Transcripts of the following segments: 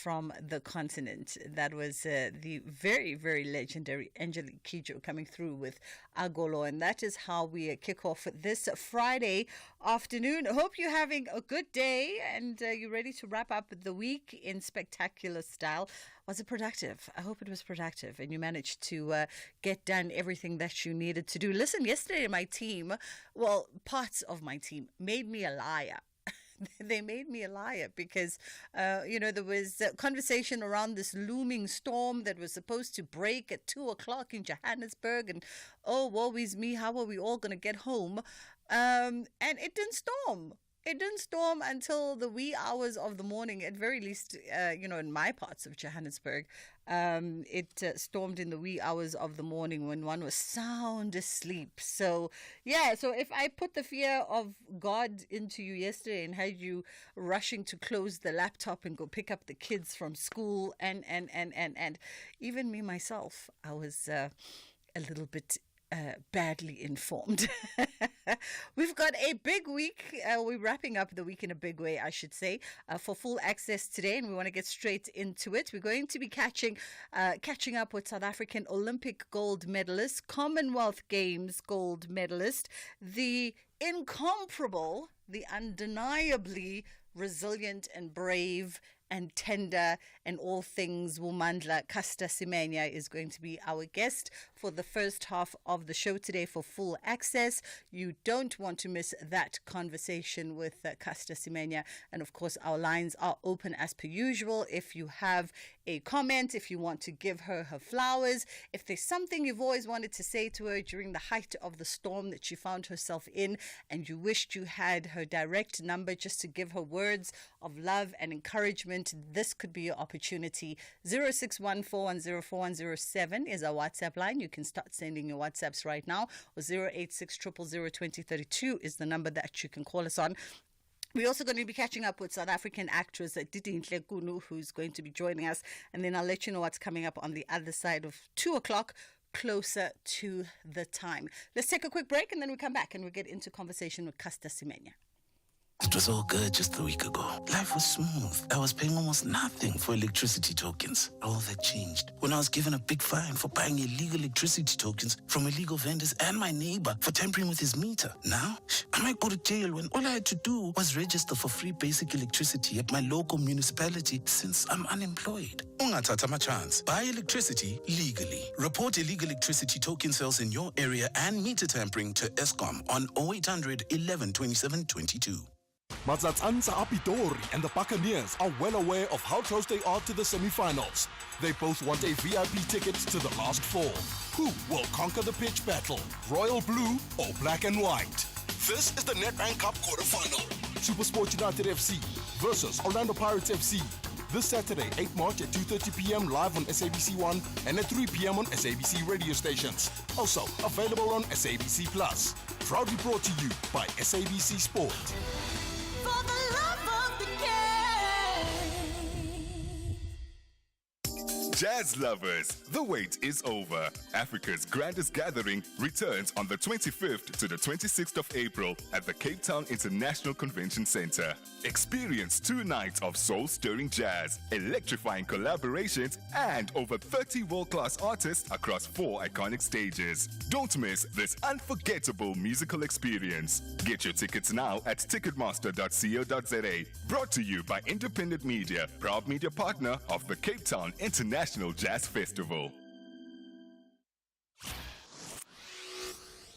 from the continent. That was the very, very legendary Angelique Kidjo coming through with Agolo. And that is how we kick off this Friday afternoon. Hope you're having a good day and you're ready to wrap up the week in spectacular style. Was it productive? I hope it was productive and you managed to get done everything that you needed to do. Listen, yesterday my team, well, parts of my team made me a liar. They made me a liar because, there was a conversation around this looming storm that was supposed to break at 2:00 in Johannesburg. And, oh, woe is me, how are we all going to get home? And it didn't storm. It didn't storm until the wee hours of the morning, at very least, in my parts of Johannesburg. It stormed in the wee hours of the morning when one was sound asleep. So if I put the fear of God into you yesterday and had you rushing to close the laptop and go pick up the kids from school and even me myself, I was a little bit badly informed. We've got a big week. We're wrapping up the week in a big way, I should say, for full access today, and we want to get straight into it. We're going to be catching up with South African Olympic gold medalist, Commonwealth Games gold medalist, the incomparable, the undeniably resilient and brave and tender and all things Wumandla, Caster Semenya is going to be our guest for the first half of the show today for full access. You don't want to miss that conversation with Caster Semenya. And of course, our lines are open as per usual. If you have a comment, if you want to give her flowers, if there's something you've always wanted to say to her during the height of the storm that she found herself in and you wished you had her direct number just to give her words of love and encouragement, this could be your opportunity. 0614104107 is our WhatsApp line. You can start sending your WhatsApps right now. Or 086002032 is the number that you can call us on. We're also going to be catching up with South African actress Didi Nhlekunu, who's going to be joining us. And then I'll let you know what's coming up on the other side of 2:00. Closer to the time. Let's take a quick break and then we come back and we get into conversation with Caster Semenya. It was all good just a week ago. Life was smooth. I was paying almost nothing for electricity tokens. All that changed when I was given a big fine for buying illegal electricity tokens from illegal vendors and my neighbor for tampering with his meter. Now, I might go to jail when all I had to do was register for free basic electricity at my local municipality since I'm unemployed. Ungathatha ama chance. Buy electricity legally. Report illegal electricity token sales in your area and meter tampering to Eskom on 0800 11 27 22. Matsatsansa Apitori and the Buccaneers are well aware of how close they are to the semi-finals. They both want a VIP ticket to the last four. Who will conquer the pitch battle? Royal Blue or Black and White? This is the Nedbank Cup quarterfinal. SuperSport United FC versus Orlando Pirates FC. This Saturday, 8 March at 2:30 p.m. live on SABC1 and at 3 p.m. on SABC radio stations. Also available on SABC Plus. Proudly brought to you by SABC Sport. For the love of the game. Jazz lovers, the wait is over. Africa's grandest gathering returns on the 25th to the 26th of April at the Cape Town International Convention Center. Experience 2 nights of soul-stirring jazz, electrifying collaborations, and over 30 world-class artists across 4 iconic stages. Don't miss this unforgettable musical experience. Get your tickets now at ticketmaster.co.za. Brought to you by Independent Media, proud media partner of the Cape Town International Jazz Festival.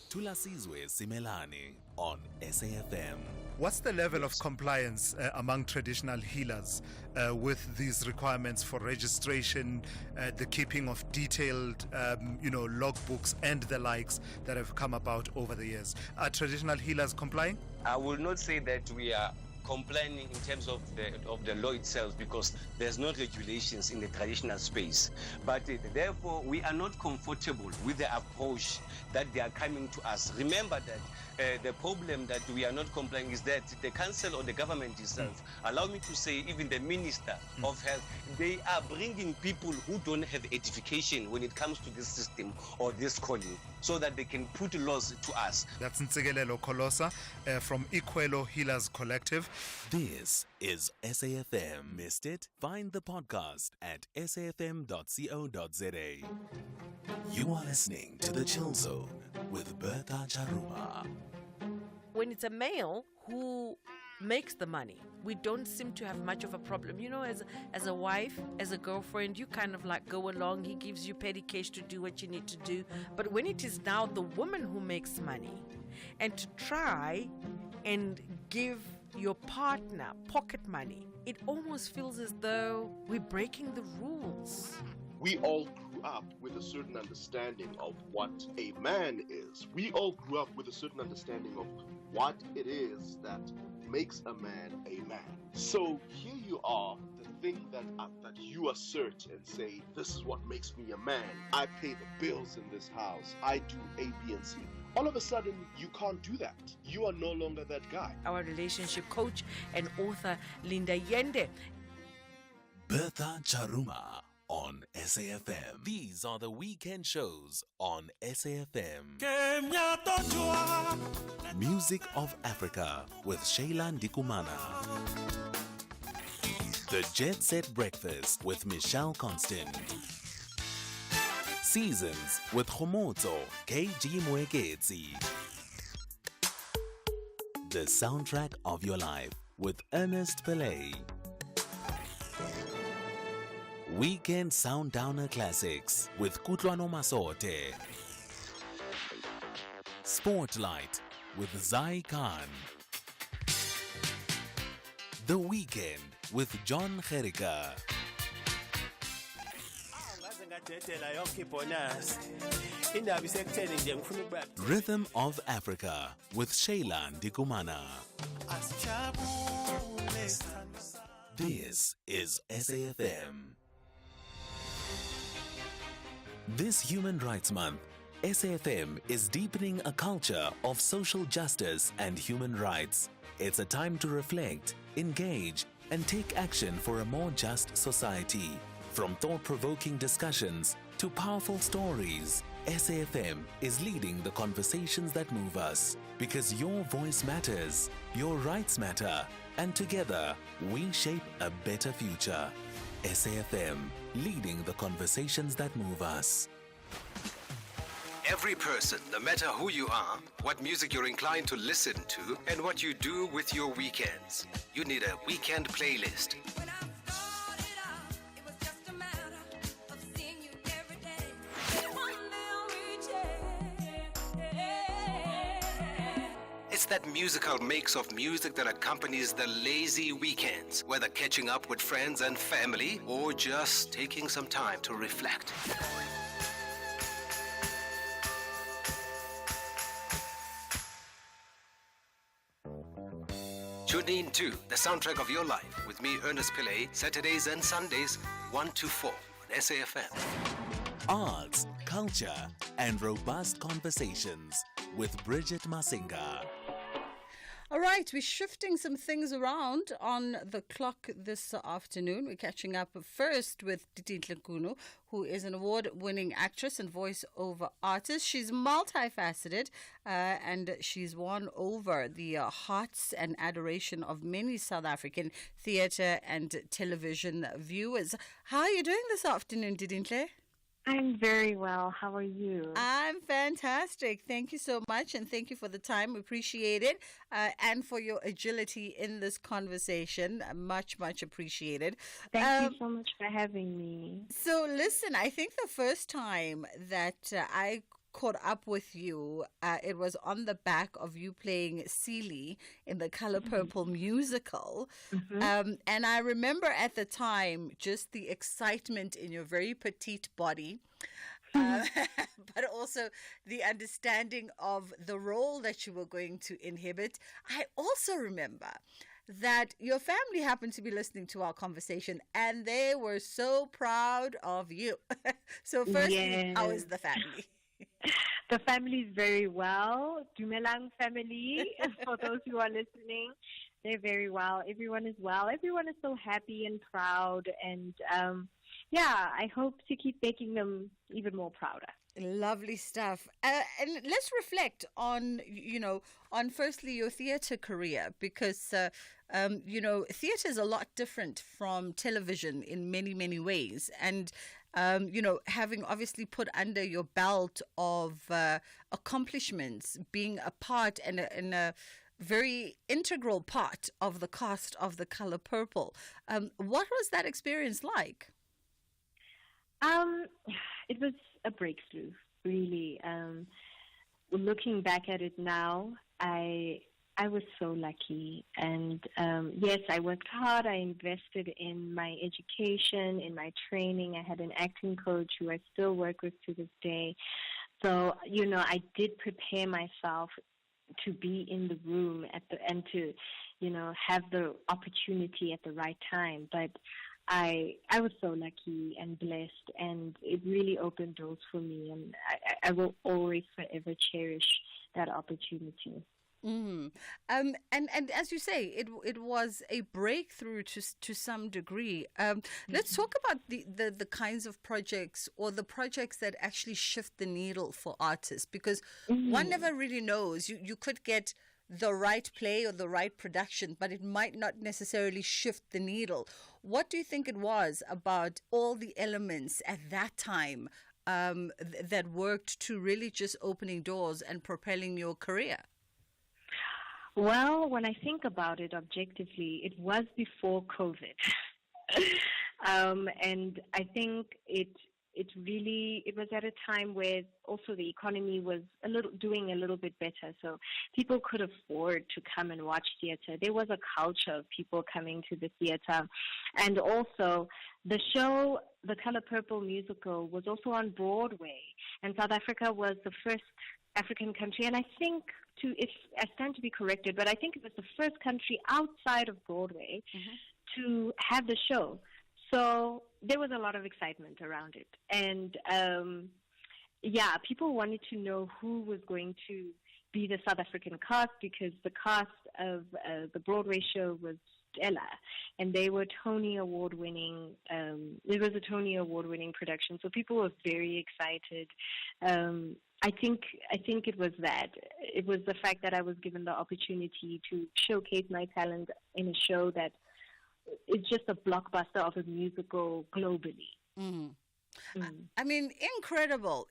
Tulasizwe Simelane on SAFM. What's the level of compliance among traditional healers with these requirements for registration, the keeping of detailed, logbooks and the likes that have come about over the years? Are traditional healers complying? I will not say that we are complying in terms of the law itself, because there's no regulations in the traditional space. But therefore, we are not comfortable with the approach that they are coming to us. Remember that the problem that we are not complying is that the council or the government itself, allow me to say even the minister of health, they are bringing people who don't have edification when it comes to this system or this calling, so that they can put laws to us. That's Ntsikelelo Kolosa from Ikwelo Healers Collective. This is SAFM. Missed it? Find the podcast at safm.co.za. You are listening to The Chill Zone with Bertha Charuma. When it's a male who makes the money, we don't seem to have much of a problem. You know, as a wife, as a girlfriend, you kind of like go along. He gives you petty cash to do what you need to do. But when it is now the woman who makes money, and to try and give your partner pocket money, it almost feels as though we're breaking the rules. We all grew up with a certain understanding of what a man is. We all grew up with a certain understanding of what it is that makes a man a man. So here you are, the thing that you assert and say, this is what makes me a man. I pay the bills in this house. I do A, B, and C. All of a sudden, you can't do that. You are no longer that guy. Our relationship coach and author, Linda Yende. Bertha Charuma on SAFM. These are the weekend shows on SAFM. Music of Africa with Shayla Ndikumana. The Jet Set Breakfast with Michelle Constant. Seasons with Khomotso KG Mweketsi. The soundtrack of your life with Ernest Pillay. Weekend Soundowner Classics with Kutlwano Masote. Spotlight with Zai Khan. The Weekend with John Kherika. Rhythm of Africa with Shayla Ndikumana. This is SAFM. This Human Rights Month, SAFM is deepening a culture of social justice and human rights. It's a time to reflect, engage, and take action for a more just society. From thought-provoking discussions to powerful stories, SAFM is leading the conversations that move us. Because your voice matters, your rights matter, and together we shape a better future. SAFM, leading the conversations that move us. Every person, no matter who you are, what music you're inclined to listen to, and what you do with your weekends, you need a weekend playlist. It's that musical mix of music that accompanies the lazy weekends, whether catching up with friends and family or just taking some time to reflect. Tune in to The Soundtrack of Your Life with me, Ernest Pillay, Saturdays and Sundays, 1 to 4 on SAFM. Arts, culture, and robust conversations with Bridget Masinga. All right, we're shifting some things around on the clock this afternoon. We're catching up first with Titi Ntlekunu, who is an award-winning actress and voice-over artist. She's multifaceted and she's won over the hearts and adoration of many South African theatre and television viewers. How are you doing this afternoon, Titi Ntle? I'm very well. How are you? I'm fantastic. Thank you so much, and thank you for the time. We appreciate it, and for your agility in this conversation. Much, much appreciated. Thank you so much for having me. So, listen, I think the first time that I caught up with you, it was on the back of you playing Celie in the Color Purple musical. And I remember at the time just the excitement in your very petite body, but also the understanding of the role that you were going to inhibit. I also remember that your family happened to be listening to our conversation and they were so proud of you. So firstly, how is the family? The family is very well. Dumelang family, for those who are listening, they're very well. Everyone is well. Everyone is so happy and proud. And I hope to keep making them even more prouder. Lovely stuff. And let's reflect on, on firstly your theatre career, because, theatre is a lot different from television in many, many ways. And, having obviously put under your belt of accomplishments, being a part and a very integral part of the cast of The Color Purple. What was that experience like? It was a breakthrough, really. Looking back at it now, I was so lucky. And yes, I worked hard. I invested in my education, in my training. I had an acting coach who I still work with to this day. So, I did prepare myself to be in the room and to, have the opportunity at the right time. But I was so lucky and blessed, and it really opened doors for me, and I will always forever cherish that opportunity. Mm. And as you say, it was a breakthrough to some degree. Let's talk about the kinds of projects, or the projects that actually shift the needle for artists, because one never really knows. You could get the right play or the right production, but it might not necessarily shift the needle. What do you think it was about all the elements at that time that worked to really just opening doors and propelling your career? Well, when I think about it objectively, it was before COVID. And I think it was at a time where also the economy was doing a little bit better, so people could afford to come and watch theater. There was a culture of people coming to the theater, and also the show, The Color Purple musical, was also on Broadway, and South Africa was the first African country, and I think, if I stand to be corrected, but I think it was the first country outside of Broadway to have the show. So there was a lot of excitement around it. And, people wanted to know who was going to be the South African cast, because the cast of the Broadway show was stellar. And they were Tony Award-winning. It was a Tony Award-winning production. So people were very excited. I think it was that. It was the fact that I was given the opportunity to showcase my talent in a show that is just a blockbuster of a musical globally. I mean, incredible.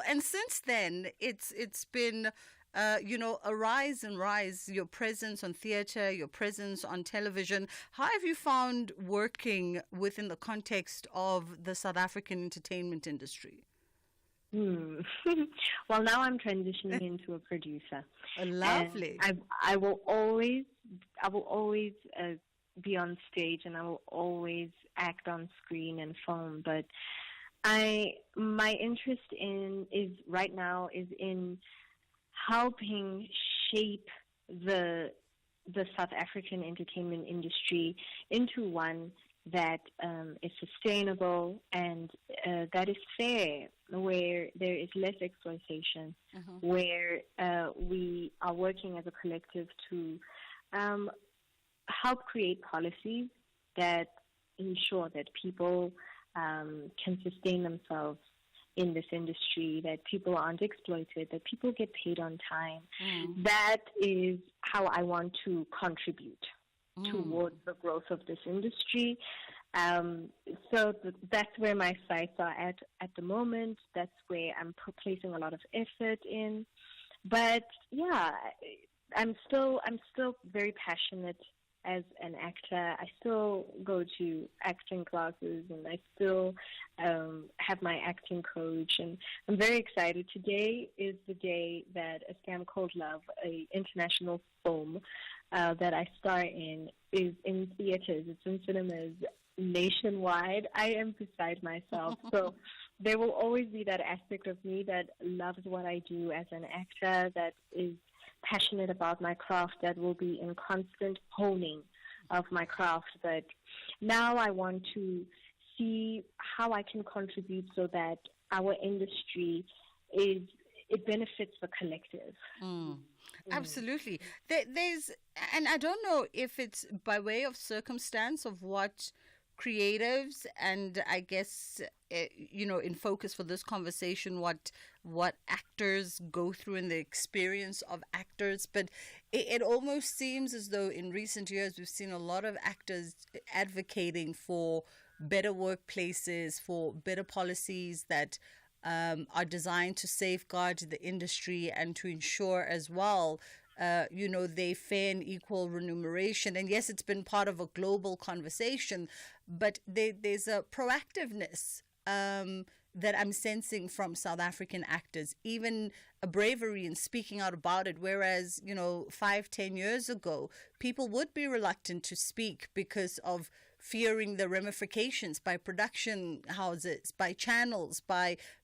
And since then, it's been, a rise and rise. Your presence on theater, your presence on television. How have you found working within the context of the South African entertainment industry? Well, now I'm transitioning into a producer. Lovely. And I will always be on stage, and I will always act on screen and film. But my interest right now is in helping shape the South African entertainment industry into one that is sustainable and that is fair, where there is less exploitation, where we are working as a collective to help create policies that ensure that people can sustain themselves in this industry, that people aren't exploited, that people get paid on time. That is how I want to contribute towards the growth of this industry. So that's where my sights are at the moment. That's where I'm placing a lot of effort in. But yeah, I'm still very passionate as an actor. I still go to acting classes, and I still have my acting coach, and I'm very excited. Today is the day that A Scam Called Love, an international film that I star in, is in theaters. It's in cinemas nationwide. I am beside myself. So there will always be that aspect of me that loves what I do as an actor, that is passionate about my craft, that will be in constant honing of my craft. But now I want to see how I can contribute so that our industry it benefits the collective. Absolutely. There's, and I don't know if it's by way of circumstance of what creatives, and I guess in focus for this conversation, what actors go through and the experience of actors. But it almost seems as though in recent years we've seen a lot of actors advocating for better workplaces, for better policies that are designed to safeguard the industry and to ensure as well they fair and equal remuneration. And yes, it's been part of a global conversation, but there's a proactiveness that I'm sensing from South African actors, even a bravery in speaking out about it. Whereas, 5-10 years ago, people would be reluctant to speak because of fearing the ramifications by production houses, by channels,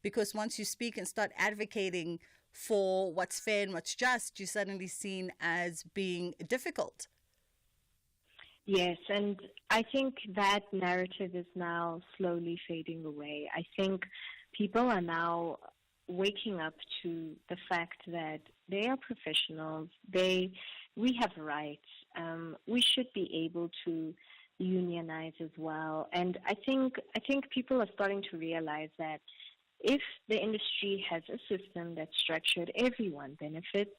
because once you speak and start advocating for what's fair and what's just, you're suddenly seen as being difficult. Yes, and I think that narrative is now slowly fading away. I think people are now waking up to the fact that they are professionals. We have rights. We should be able to unionize as well. And I think people are starting to realize that if the industry has a system that's structured, everyone benefits.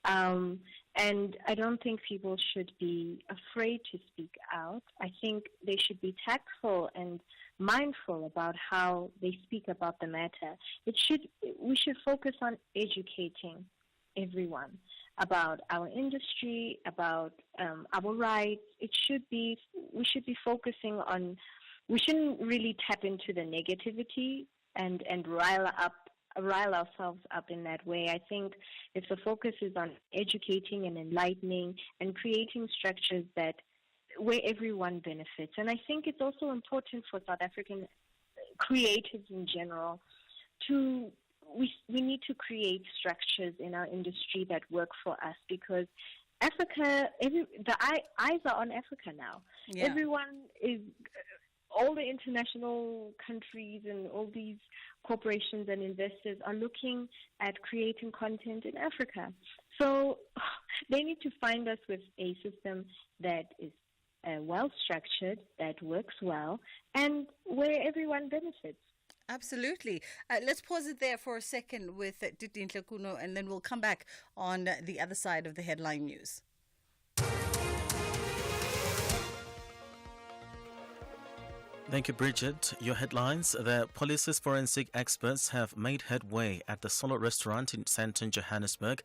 And I don't think people should be afraid to speak out. I think they should be tactful and mindful about how they speak about the matter. We should focus on educating everyone about our industry, about our rights. We should be focusing on. We shouldn't really tap into the negativity and rile ourselves up in that way. I think if the focus is on educating and enlightening and creating structures where everyone benefits. And I think it's also important for South African creatives in general we need to create structures in our industry that work for us, because Africa, the eyes are on Africa now. Yeah. Everyone is, all the international countries and all these corporations and investors are looking at creating content in Africa. So they need to find us with a system that is well structured, that works well, and where everyone benefits. Absolutely. Let's pause it there for a second with Titi Nhlakuno, and then we'll come back on the other side of the headline news. Thank you, Bridget. Your headlines. The police's forensic experts have made headway at the Solo restaurant in Sandton, Johannesburg.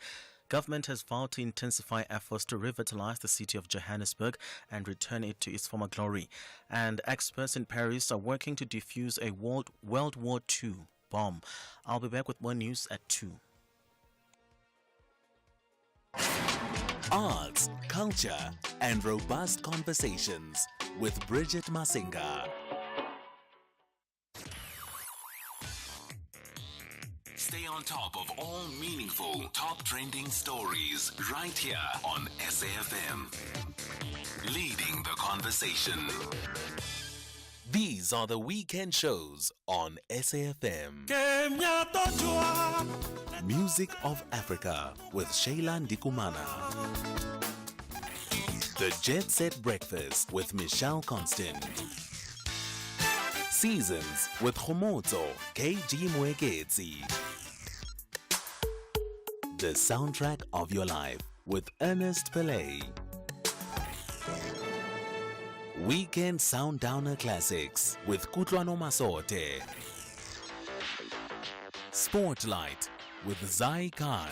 Government has vowed to intensify efforts to revitalize the city of Johannesburg and return it to its former glory. And experts in Paris are working to defuse a World War II bomb. I'll be back with more news at 2. Arts, culture, and robust conversations with Bridget Masinga. Stay on top of all meaningful, top trending stories right here on SAFM. Leading the conversation. These are the weekend shows on SAFM. Music of Africa with Shayla Ndikumana. The Jet Set Breakfast with Michelle Constant. Seasons with Khomotso KG Mweketsi. The soundtrack of your life with Ernest Pillay. Weekend Soundowner Classics with Kutlwano Masote. Spotlight with Zai Khan.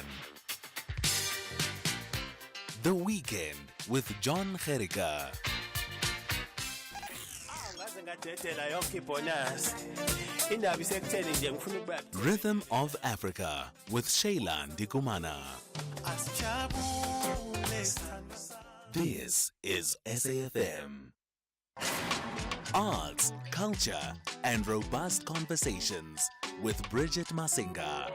The Weekend with John Gerika. Rhythm of Africa with Shayla Ndikumana. This is SAFM. Arts, culture, and robust conversations with Bridget Masinga.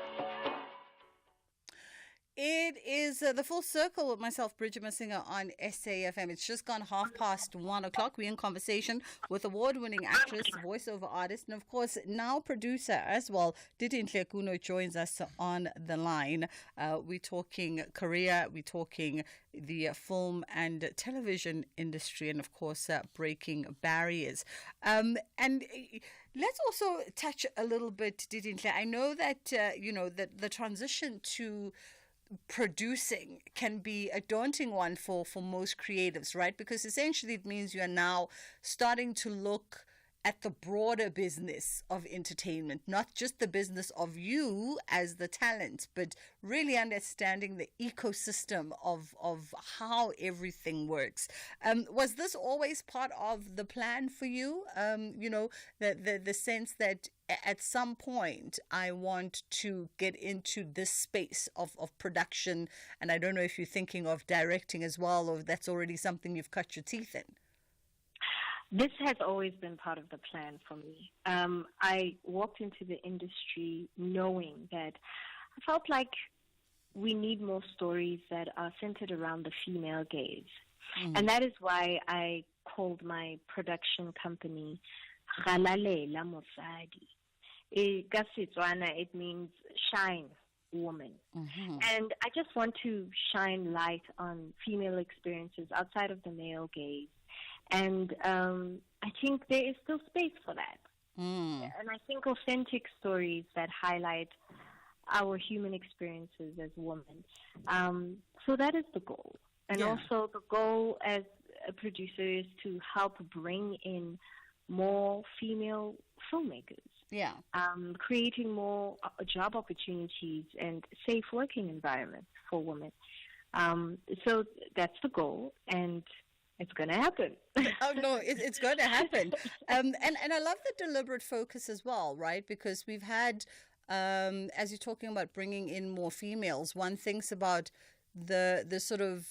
It is the full circle with myself, Bridget Masinga, on SAFM. It's just gone 1:30. We're in conversation with award-winning actress, voiceover artist, and of course now producer as well. Didintle Kuno joins us on the line. We're talking career, we're talking the film and television industry, and of course breaking barriers. And let's also touch a little bit, Didintle. I know that the transition to producing can be a daunting one for most creatives, right? Because essentially it means you are now starting to look at the broader business of entertainment, not just the business of you as the talent, but really understanding the ecosystem of how everything works. Was this always part of the plan for you? The sense that at some point I want to get into this space of production, and I don't know if you're thinking of directing as well, or if that's already something you've cut your teeth in. This has always been part of the plan for me. I walked into the industry knowing that I felt like we need more stories that are centered around the female gaze. And that is why I called my production company Galalela Mosadi. Ka Setswana, it means shine woman. And I just want to shine light on female experiences outside of the male gaze. And I think there is still space for that. And I think authentic stories that highlight our human experiences as women. So that is the goal. And also the goal as a producer is to help bring in more female filmmakers. Creating more job opportunities and safe working environments for women. So that's the goal, and it's going to happen. Oh, no, it's going to happen. And I love the deliberate focus as well, right? Because we've had, as you're talking about bringing in more females, one thinks about the sort of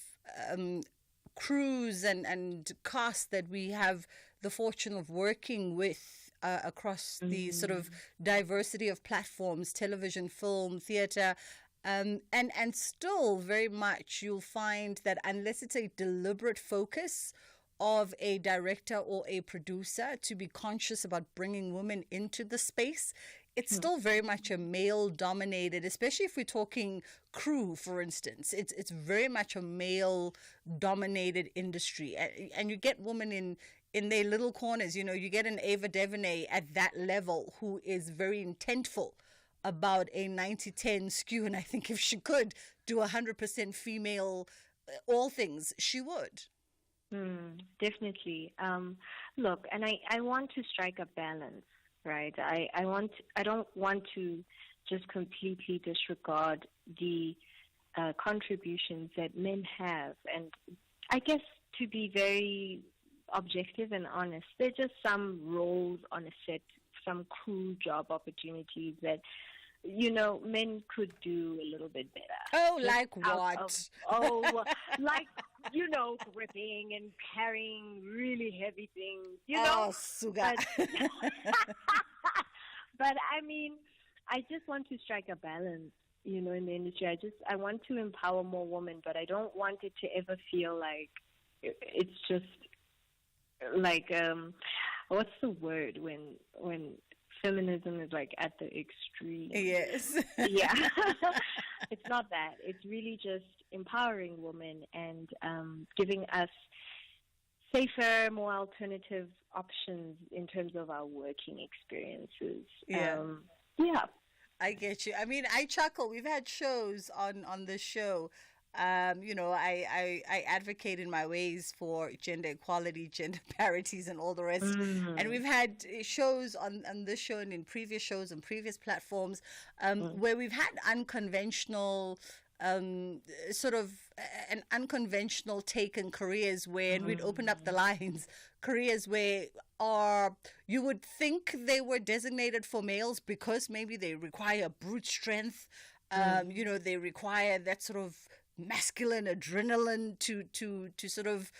crews and cast that we have the fortune of working with across the sort of diversity of platforms, television, film, theatre. And still very much you'll find that unless it's a deliberate focus of a director or a producer to be conscious about bringing women into the space, it's still very much a male-dominated, especially if we're talking crew, for instance. It's very much a male-dominated industry. And you get women in their little corners. You get an Ava DuVernay at that level who is very intentful about a 90-10 skew, and I think if she could do 100% female all things, she would. Definitely. Look, and I want to strike a balance, right? I don't want to just completely disregard the contributions that men have, and I guess to be very objective and honest, there are just some roles on a set, some crew job opportunities that men could do a little bit better. Oh, like what? Like, gripping and carrying really heavy things, Oh, Suga. But I mean, I just want to strike a balance, in the industry. I want to empower more women, but I don't want it to ever feel like it's just like, what's the word when feminism is like at the extreme? Yes. Yeah. It's not that. It's really just empowering women and giving us safer, more alternative options in terms of our working experiences. Yeah. I get you. I mean, I chuckle. We've had shows on this show. I advocate in my ways for gender equality, gender parities, and all the rest. And we've had shows on this show and in previous shows on previous platforms where we've had unconventional sort of an unconventional take in careers where, and we'd open up the lines, careers where you would think they were designated for males because maybe they require brute strength, they require that sort of masculine adrenaline to sort of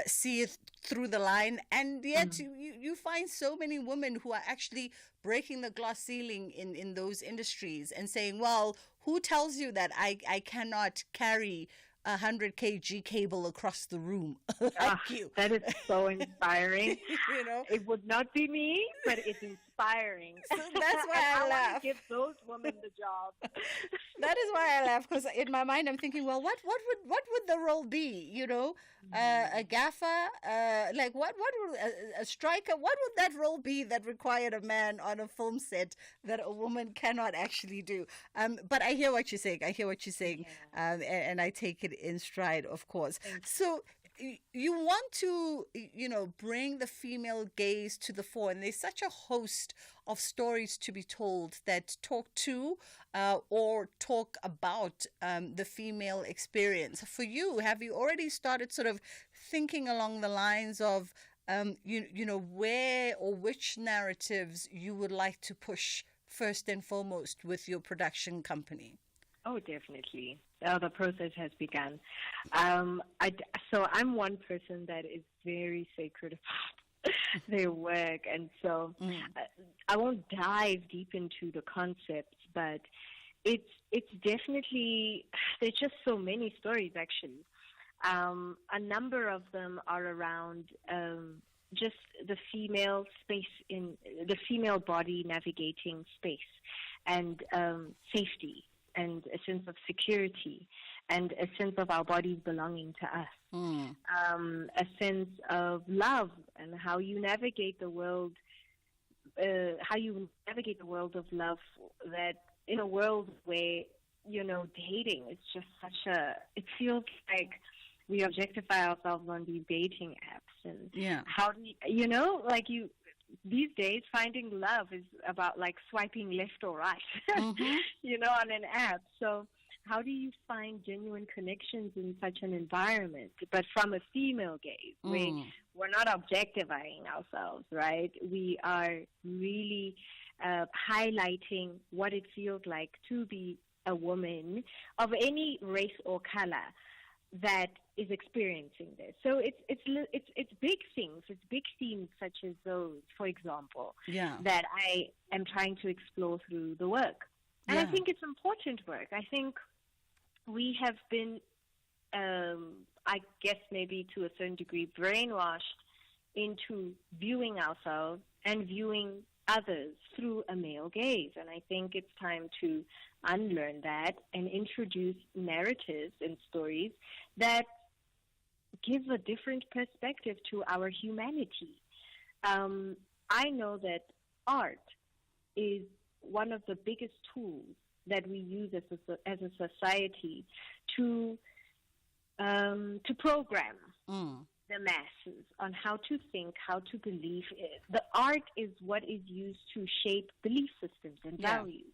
see it through the line, and yet you find so many women who are actually breaking the glass ceiling in those industries and saying, well, who tells you that I cannot carry 100 kg cable across the room like you? That is so inspiring. You know, it would not be me, but it's inspiring. So that's why I want laugh. to give those women the job. That is why I laugh, because in my mind I'm thinking, well, what would the role be? You know, a gaffer, like what would a striker? What would that role be that required a man on a film set that a woman cannot actually do? But I hear what you're saying. And I take it in stride, of course. So you want to, bring the female gaze to the fore, and there's such a host of stories to be told that talk to or talk about the female experience. For you, have you already started sort of thinking along the lines of, where or which narratives you would like to push first and foremost with your production company? Oh, definitely. The process has begun. So I'm one person that is very sacred about their work, and so I won't dive deep into the concepts, but it's definitely, there's just so many stories actually. A number of them are around just the female space, in the female body navigating space, and safety, and a sense of security, and a sense of our bodies belonging to us, a sense of love, and how you navigate the world, of love, that in a world where, dating is just it feels like we objectify ourselves on these dating apps, and how do you, these days, finding love is about like swiping left or right, on an app. So how do you find genuine connections in such an environment, but from a female gaze, where we're not objectifying ourselves, right? We are really highlighting what it feels like to be a woman of any race or color that is experiencing this. So it's big things, it's big themes such as those, for example, that I am trying to explore through the work. And I think it's important work. I think we have been, I guess maybe to a certain degree, brainwashed into viewing ourselves and viewing others through a male gaze. And I think it's time to unlearn that and introduce narratives and stories that give a different perspective to our humanity. I know that art is one of the biggest tools that we use as a society to program the masses on how to think, how to believe. The art is what is used to shape belief systems and values.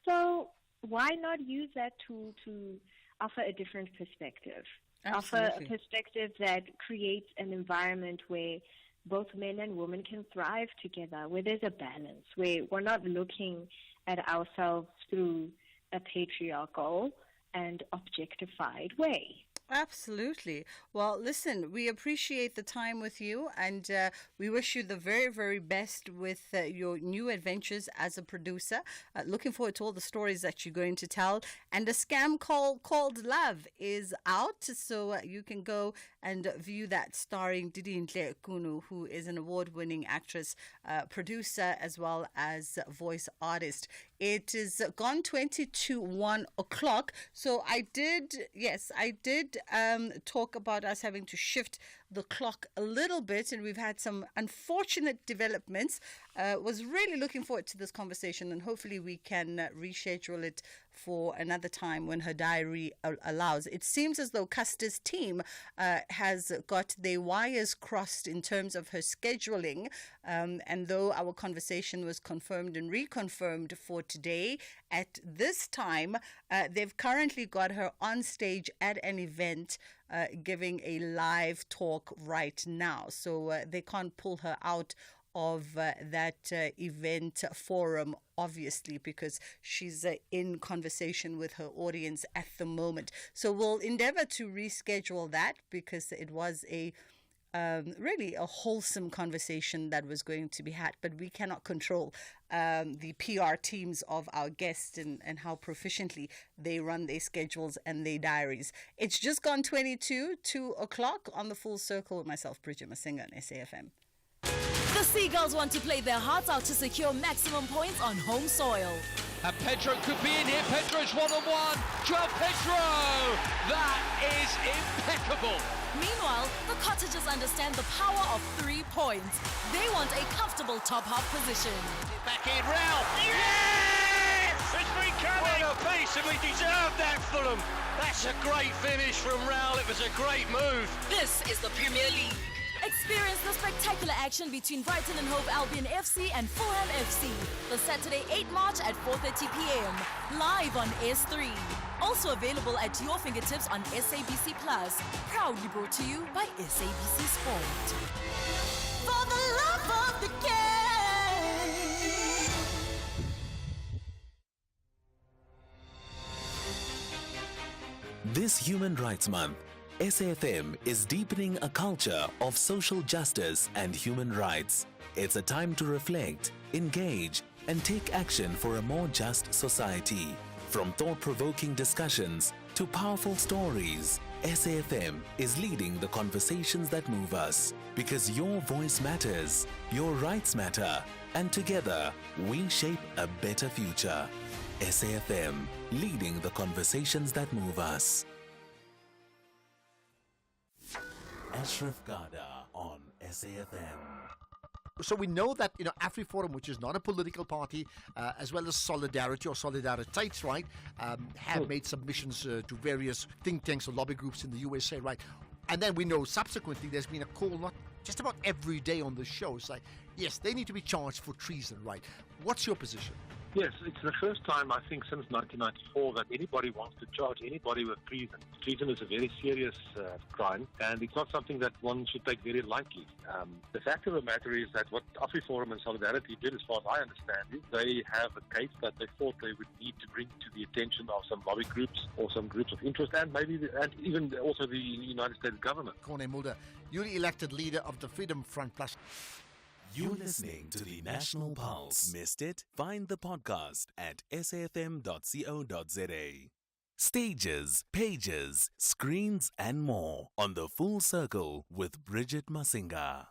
So why not use that tool to offer a different perspective? Absolutely. Offer a perspective that creates an environment where both men and women can thrive together, where there's a balance, where we're not looking at ourselves through a patriarchal and objectified way. Absolutely. Well, listen, we appreciate the time with you, and we wish you the very, very best with your new adventures as a producer. Looking forward to all the stories that you're going to tell. And a scam called Love is out, so you can go and view that, starring Didintle Kunu, who is an award-winning actress, producer, as well as voice artist. It is gone 20 to 1 o'clock. So I did talk about us having to shift the clock a little bit, and we've had some unfortunate developments. Was really looking forward to this conversation, and hopefully we can reschedule it for another time when her diary allows. It seems as though Custer's team has got their wires crossed in terms of her scheduling, and though our conversation was confirmed and reconfirmed for today at this time, they've currently got her on stage at an event giving a live talk right now, so they can't pull her out of that event forum, obviously, because she's in conversation with her audience at the moment. So we'll endeavor to reschedule that, because it was a really a wholesome conversation that was going to be had, but we cannot control the PR teams of our guests and how proficiently they run their schedules and their diaries. It's just gone 2 o'clock on the Full Circle with myself, Bridget Masinga on SAFM. The Seagulls want to play their hearts out to secure maximum points on home soil. And Pedro could be in here. Pedro's one-on-one. João Pedro! That is impeccable. Meanwhile, the Cottagers understand the power of 3 points. They want a comfortable top half position. Back in, Ralph. Yes! It's been coming. What a piece, and we deserve that, Fulham. That's a great finish from Raul. It was a great move. This is the Premier League. Experience the spectacular action between Brighton and Hove Albion FC and Fulham FC. The Saturday 8 March at 4:30 p.m. Live on S3. Also available at your fingertips on SABC Plus. Proudly brought to you by SABC Sport. For the love of the game. This Human Rights Month, SAFM is deepening a culture of social justice and human rights. It's a time to reflect, engage, and take action for a more just society. From thought-provoking discussions to powerful stories, SAFM is leading the conversations that move us. Because your voice matters, your rights matter, and together we shape a better future. SAFM, leading the conversations that move us. Ashraf Garda on SAFM. So we know that, AfriForum, which is not a political party, as well as Solidarity or Solidarities, right, have made submissions to various think tanks or lobby groups in the USA, right? And then we know subsequently there's been a call not just about every day on the show. It's like, yes, they need to be charged for treason, right? What's your position? Yes, it's the first time, I think, since 1994 that anybody wants to charge anybody with treason. Treason is a very serious crime, and it's not something that one should take very lightly. The fact of the matter is that what AfriForum and Solidarity did, as far as I understand it, they have a case that they thought they would need to bring to the attention of some lobby groups or some groups of interest, and even also the United States government. Corne Mulder, newly elected leader of the Freedom Front Plus. You're listening to the National Pulse. Missed it? Find the podcast at safm.co.za. Stages, pages, screens, and more on the Full Circle with Bridget Masinga.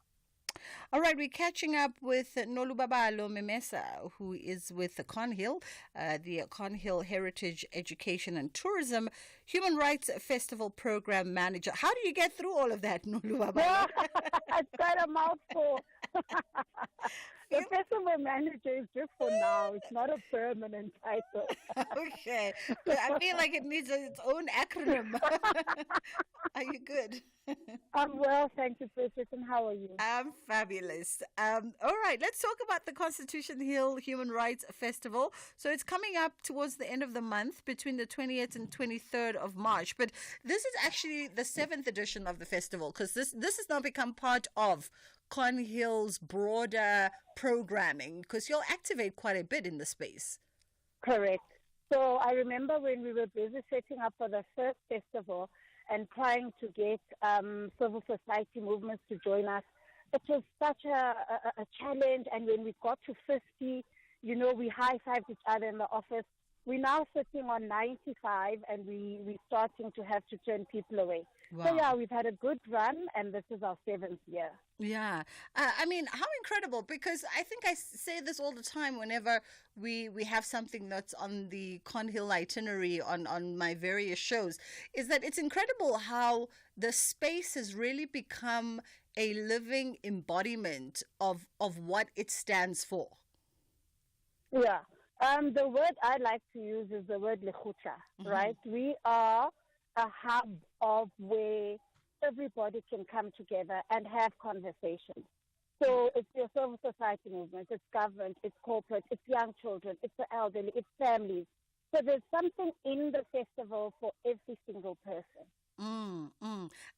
All right, we're catching up with Nolubabalo Memesa, who is with the Cornhill, the Cornhill Heritage Education and Tourism Human Rights Festival Program Manager. How do you get through all of that, Nolubabalo? It's quite a mouthful. The festival manager is just for now. It's not a permanent title. Okay. But I feel like it needs its own acronym. Are you good? I'm well, thank you, Bridget. And how are you? I'm fabulous. All right, let's talk about the Constitution Hill Human Rights Festival. So it's coming up towards the end of the month, between the 20th and 23rd of March. But this is actually the 7th edition of the festival, because this has now become part of Cornhill's broader programming, because you'll activate quite a bit in the space. Correct. So I remember when we were busy setting up for the first festival and trying to get civil society movements to join us, it was such a challenge. And when we got to 50, we high-fived each other in the office. We're now sitting on 95, and we're starting to have to turn people away. Wow. So, yeah, we've had a good run, and this is our 7th year. Yeah. I mean, how incredible, because I think I say this all the time whenever we have something that's on the Cornhill itinerary on my various shows, is that it's incredible how the space has really become a living embodiment of what it stands for. Yeah. The word I like to use is the word lekhuta, right? We are a hub of where everybody can come together and have conversations. So it's your civil society movement, it's government, it's corporate, it's young children, it's the elderly, it's families. So there's something in the festival for every single person.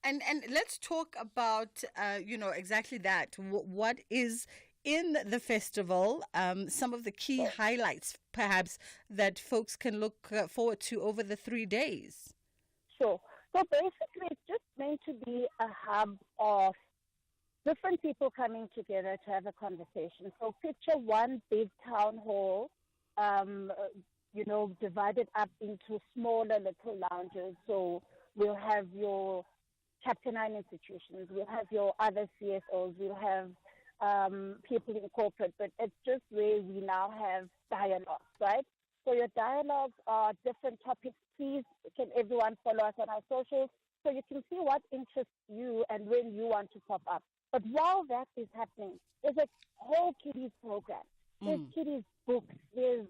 And let's talk about, exactly that. What is in the festival, some of the key highlights, perhaps, that folks can look forward to over the 3 days? Sure. So basically, it's just meant to be a hub of different people coming together to have a conversation. So picture one big town hall, divided up into smaller little lounges. So we'll have your Chapter 9 institutions, we'll have your other CSOs, we'll have people in corporate, but it's just where we now have dialogues, right? So your dialogues are different topics. Please, can everyone follow us on our socials so you can see what interests you and when you want to pop up. But while that is happening, there's a whole kiddies program. There's kiddies books. There's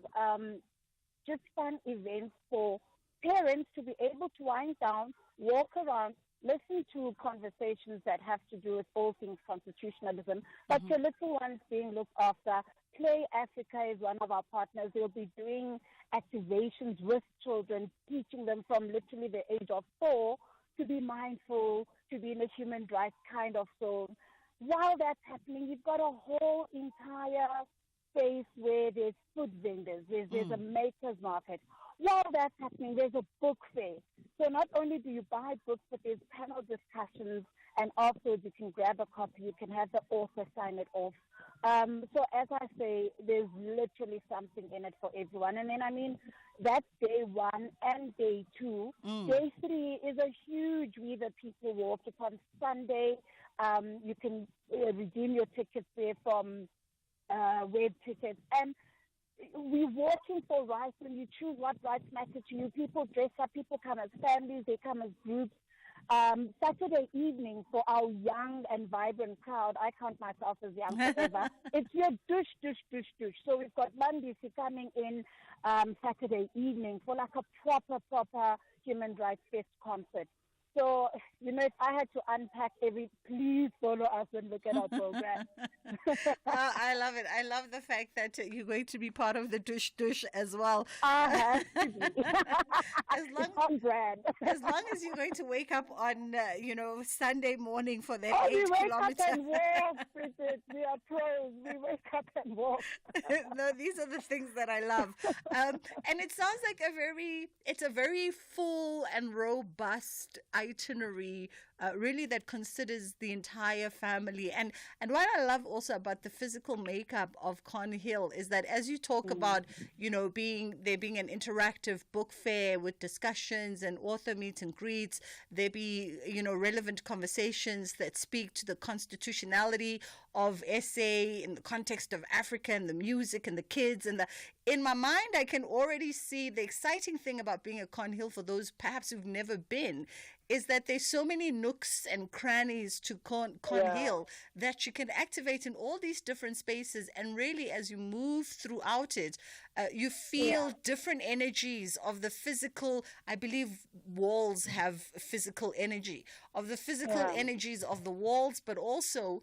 just fun events for parents to be able to wind down, walk around, listen to conversations that have to do with all things constitutionalism, but your little ones being looked after. Play Africa is one of our partners. They'll be doing activations with children, teaching them from literally the age of 4 to be mindful, to be in a human rights kind of zone. While that's happening, you've got a whole entire space where there's food vendors, there's a maker's market. While that's happening, there's a book fair. So not only do you buy books, but there's panel discussions, and afterwards you can grab a copy, you can have the author sign it off. So as I say, there's literally something in it for everyone. And then, that's day 1 and day 2. Day 3 is a huge We the People walk. It's on Sunday. You can redeem your tickets there from web tickets. And we're walking for rights. When you choose what rights matter to you, people dress up, people come as families, they come as groups. Saturday evening for our young and vibrant crowd, I count myself as young forever, it's your dush, dush, dush, dush. So we've got Mandisi coming in Saturday evening for like a proper Human Rights Fest concert. So, if I had to unpack please follow us and look at our program. I love it. I love the fact that you're going to be part of the Dush Dush as well. As long as you're going to wake up on, Sunday morning for that 8 we wake kilometer. Up and walk, Bridget. We are pros. We wake up and walk. No, these are the things that I love. And it sounds like it's a very full and robust itinerary, really, that considers the entire family. And what I love also about the physical makeup of Con Hill is that as you talk about, there being an interactive book fair with discussions and author meet and greets, there be, relevant conversations that speak to the constitutionality of SA in the context of Africa and the music and the kids and in my mind, I can already see the exciting thing about being a Con Hill for those perhaps who've never been is that there's so many nooks and crannies to Con Hill that you can activate in all these different spaces. And really, as you move throughout it, you feel different energies of the physical. I believe walls have physical energy, of the physical energies of the walls, but also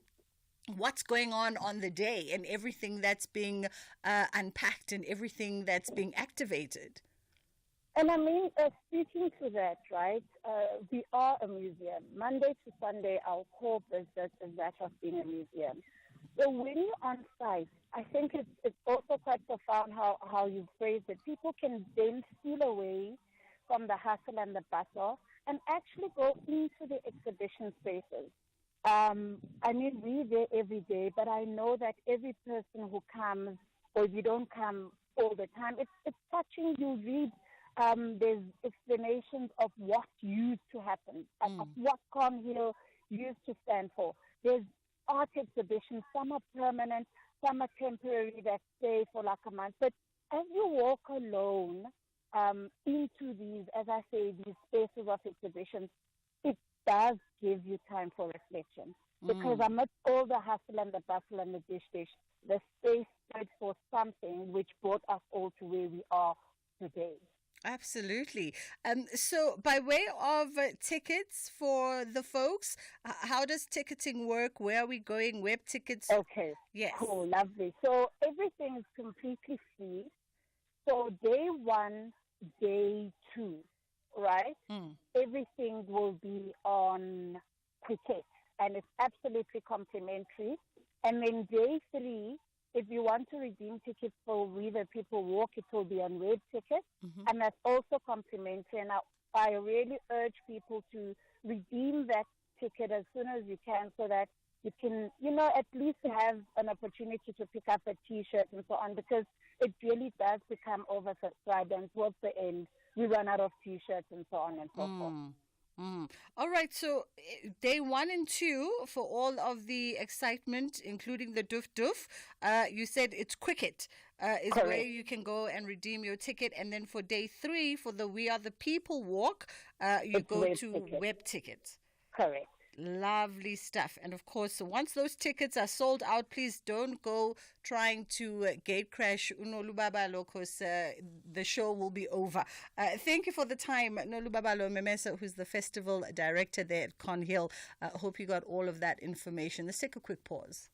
what's going on the day and everything that's being unpacked and everything that's being activated. And speaking to that, right, we are a museum. Monday to Sunday, our core business is that of being a museum. So when you're on site, I think it's also quite profound how you phrase it. People can then steal away from the hustle and the bustle and actually go into the exhibition spaces. We're there every day, but I know that every person who comes, or you don't come all the time, it's touching. You read, there's explanations of what used to happen, of what Con Hill used to stand for. There's art exhibitions, some are permanent, some are temporary that stay for like a month. But as you walk alone into these, as I say, these spaces of exhibitions, it does give you time for reflection. Because amidst all the hustle and the bustle and the dish, the space stood for something which brought us all to where we are today. Absolutely. So by way of tickets for the folks, how does ticketing work? Where are we going? Web tickets? Okay. Yes. Cool. Lovely. So everything is completely free. So day 1, day 2, right? Everything will be on ticket, and it's absolutely complimentary. And then day 3, if you want to redeem tickets for We the People Walk, it will be on web tickets, and that's also complimentary. And I really urge people to redeem that ticket as soon as you can so that you can, at least have an opportunity to pick up a T-shirt and so on, because it really does become oversubscribed, and towards the end, we run out of T-shirts and so on and so forth. All right, so day 1 and 2 for all of the excitement, including the doof doof, you said it's Quicket is Correct. where you can go and redeem your ticket. And then for day 3, for the We Are the People walk, you It's go Web to Ticket. Web Tickets. Correct. Lovely stuff. And of course, once those tickets are sold out, please don't go trying to gate crash Unolubabalo, because the show will be over. Thank you for the time, Nolubabalo Memesa, who's the festival director there at Con Hill. Hope you got all of that information. Let's take a quick pause.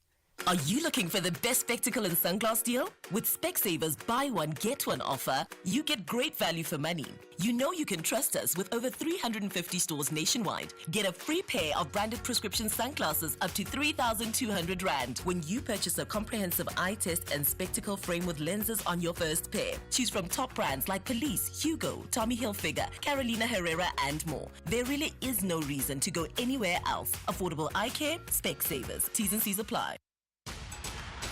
Are you looking for the best spectacle and sunglass deal? With Specsavers buy one, get one offer, you get great value for money. You know you can trust us with over 350 stores nationwide. Get a free pair of branded prescription sunglasses up to 3,200 Rand when you purchase a comprehensive eye test and spectacle frame with lenses on your first pair. Choose from top brands like Police, Hugo, Tommy Hilfiger, Carolina Herrera, and more. There really is no reason to go anywhere else. Affordable eye care, Specsavers. T's and C's apply.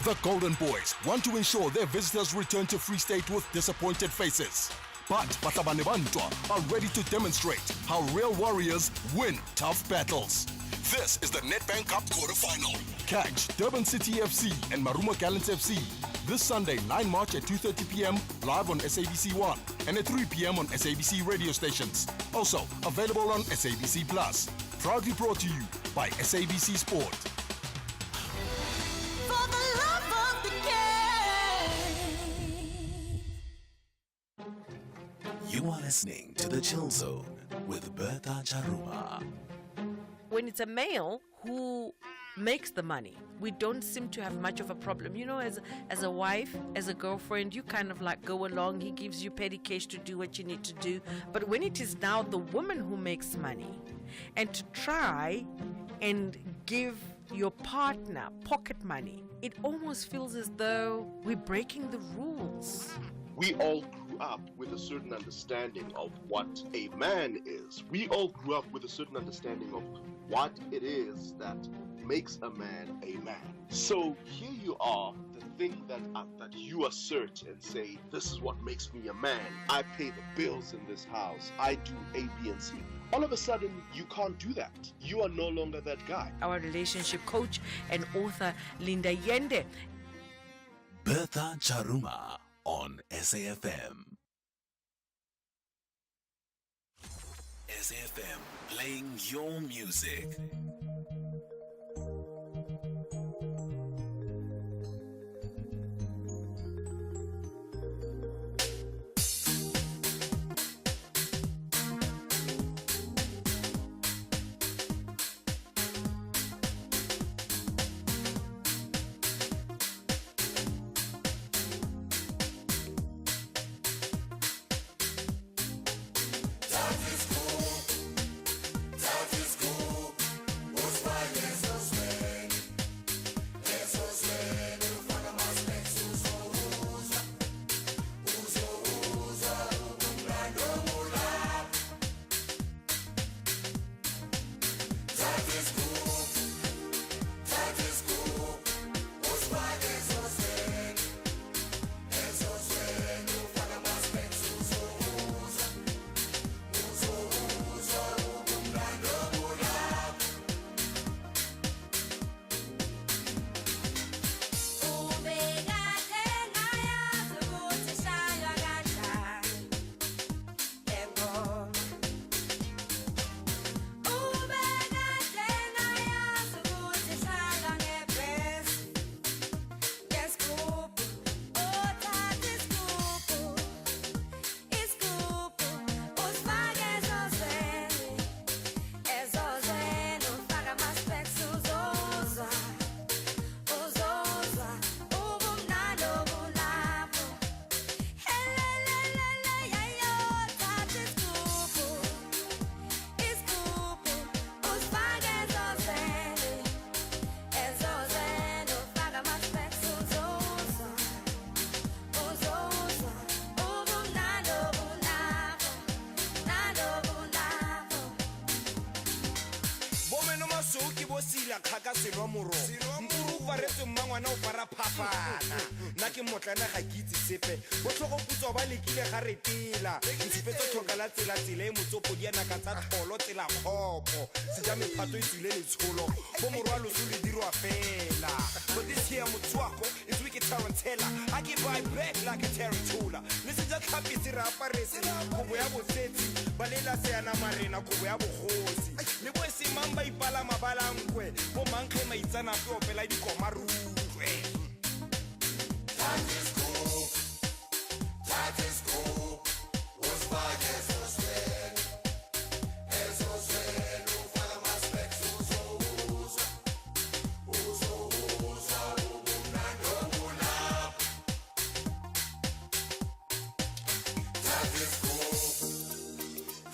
The Golden Boys want to ensure their visitors return to Free State with disappointed faces. But Batabane Bantwa are ready to demonstrate how real warriors win tough battles. This is the Nedbank Cup quarterfinal. Catch Durban City FC and Maruma Gallants FC this Sunday, 9 March at 2:30 p.m. live on SABC1 and at 3 p.m. on SABC radio stations. Also available on SABC Plus. Proudly brought to you by SABC Sport. For the love of the game. You are listening to The Chill Zone with Bertha Charuma. When it's a male who makes the money, we don't seem to have much of a problem. As a wife, as a girlfriend, you kind of like go along. He gives you petty cash to do what you need to do. But when it is now the woman who makes money, and to try and give your partner pocket money, it almost feels as though we're breaking the rules. We all grew up with a certain understanding of what a man is. We all grew up with a certain understanding of what it is that makes a man a man. So here you are, the thing that you assert and say, this is what makes me a man. I pay the bills in this house. I do A, B, and C. All of a sudden, you can't do that. You are no longer that guy. Our relationship coach and author, Linda Yende. Bertha Charuma on SAFM. SAFM, playing your music. That is cool. That is cool. retse mmangwana o fara phapana nna ke motlana ga ke itse sepe bo tlhogo putswa ba lekile ga re pela ntshipetso tlhoka la tsela e motsopodi ya naka tsa tlholo tsela kgopo seja mephato e tswile letsholo bo morwalo se le dirwa fela but this here motswako is wicked tarantella I give my back like a tarantula listen just happy se rapa rese kubo ya bosetsi ba lela se ana marena kubo ya bogosi le bo se mamba ipala mabala nkwe bo mankge maitsana pe opela dikomarutwe that is cool was fine as was red ufaka maspects uzo ubumnandongula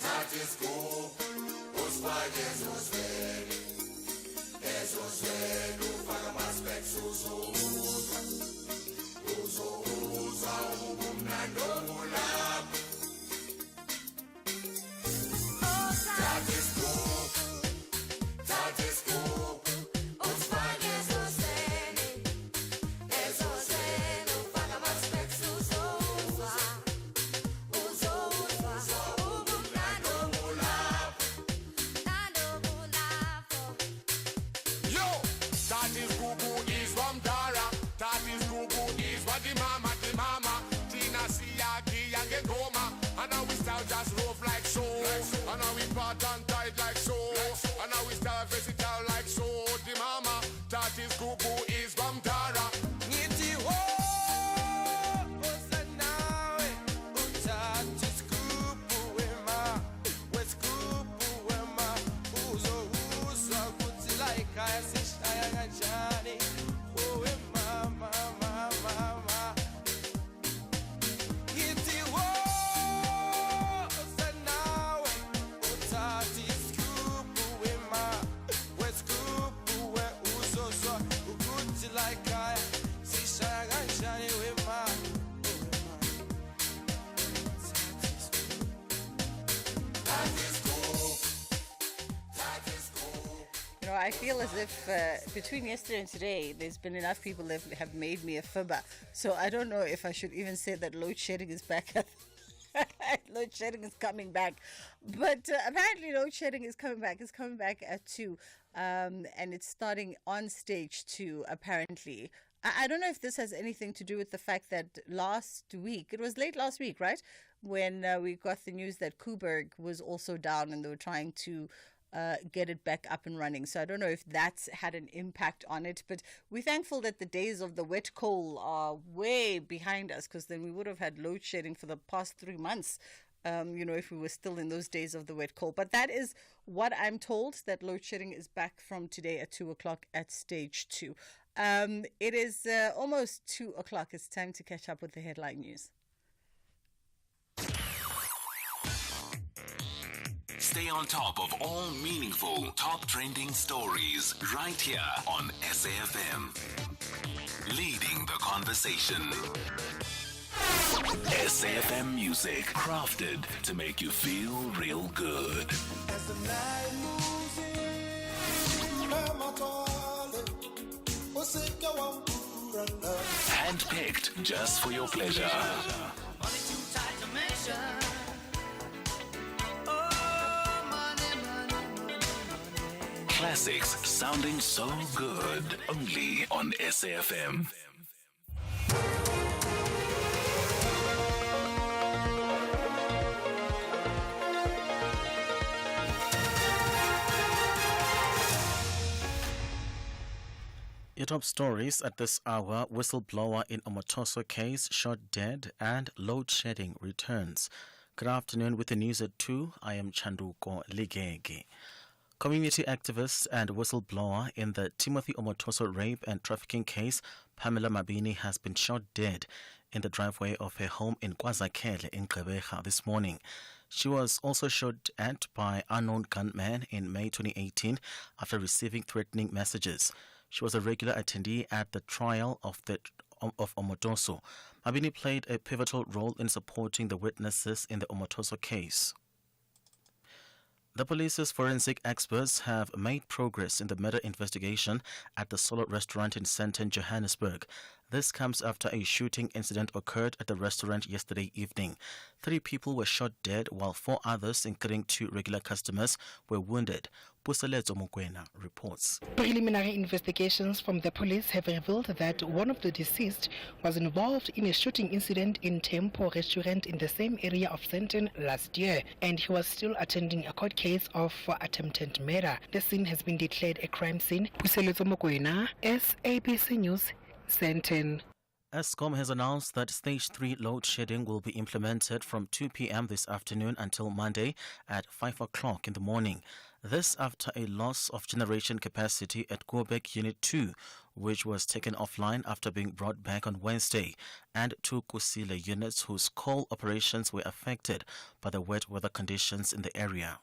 that is cool was fine as was red ufaka maspects uzo ubumnandongula that is cool was fine as was red ufaka maspects uzo ubumnandongula yo that is Gugu is from Dara that is Gugu is what the mama Tina Siyagi and Goma and now we start just rough like so and now we part and tight like so and now we start versatile like so the mama that is Gugu is from Dara Niti ho Osanawe Utati Skupu Wema West Skupu Wema Uzo Kuti like I see Shaya Jani Oh mama Iti wo Osanawe Utati Skupu Wema West Skupu We Uzo Kuti like I see Shaya Jani Wema You know, I feel as if between yesterday and today, there's been enough people that have made me a fibber. So I don't know if I should even say that load shedding is back. Load shedding is coming back. But apparently load shedding is coming back. It's coming back at 2. And it's starting on stage 2, apparently. I don't know if this has anything to do with the fact that last week, it was late last week, right? When we got the news that Koeberg was also down and they were trying to get it back up and running. So I don't know if that's had an impact on it, but we're thankful that the days of the wet coal are way behind us, because then we would have had load shedding for the past 3 months, if we were still in those days of the wet coal. But that is what I'm told, that load shedding is back from today at 2 o'clock at stage 2. It is almost 2 o'clock. It's time to catch up with the headline news. Stay on top of all meaningful, top trending stories right here on SAFM. Leading the conversation. SAFM music, crafted to make you feel real good. As the night moves in, Handpicked just for your pleasure. Classics sounding so good, only on SAFM. Your top stories at this hour: whistleblower in Omotoso case shot dead, and load shedding returns. Good afternoon. With the news at 2, I am Chanduko Ligege. Community activist and whistleblower in the Timothy Omotoso rape and trafficking case, Pamela Mabini, has been shot dead in the driveway of her home in KwaZakhele in Gqeberha this morning. She was also shot at by unknown gunmen in May 2018 after receiving threatening messages. She was a regular attendee at the trial of Omotoso. Mabini played a pivotal role in supporting the witnesses in the Omotoso case. The police's forensic experts have made progress in the murder investigation at the Solo restaurant in Sandton, Johannesburg. This comes after a shooting incident occurred at the restaurant yesterday evening. 3 people were shot dead, while 4 others, including 2 regular customers, were wounded. Puselezo Mokwena reports. Preliminary investigations from the police have revealed that one of the deceased was involved in a shooting incident in Tempo restaurant in the same area of Sandton last year, and he was still attending a court case of attempted murder. The scene has been declared a crime scene. Puselezo Mokwena, SABC News, Sandton. Eskom has announced that Stage 3 load shedding will be implemented from 2 p.m. this afternoon until Monday at 5 o'clock in the morning. This after a loss of generation capacity at Gobeck Unit 2, which was taken offline after being brought back on Wednesday, and 2 Kusile units whose coal operations were affected by the wet weather conditions in the area.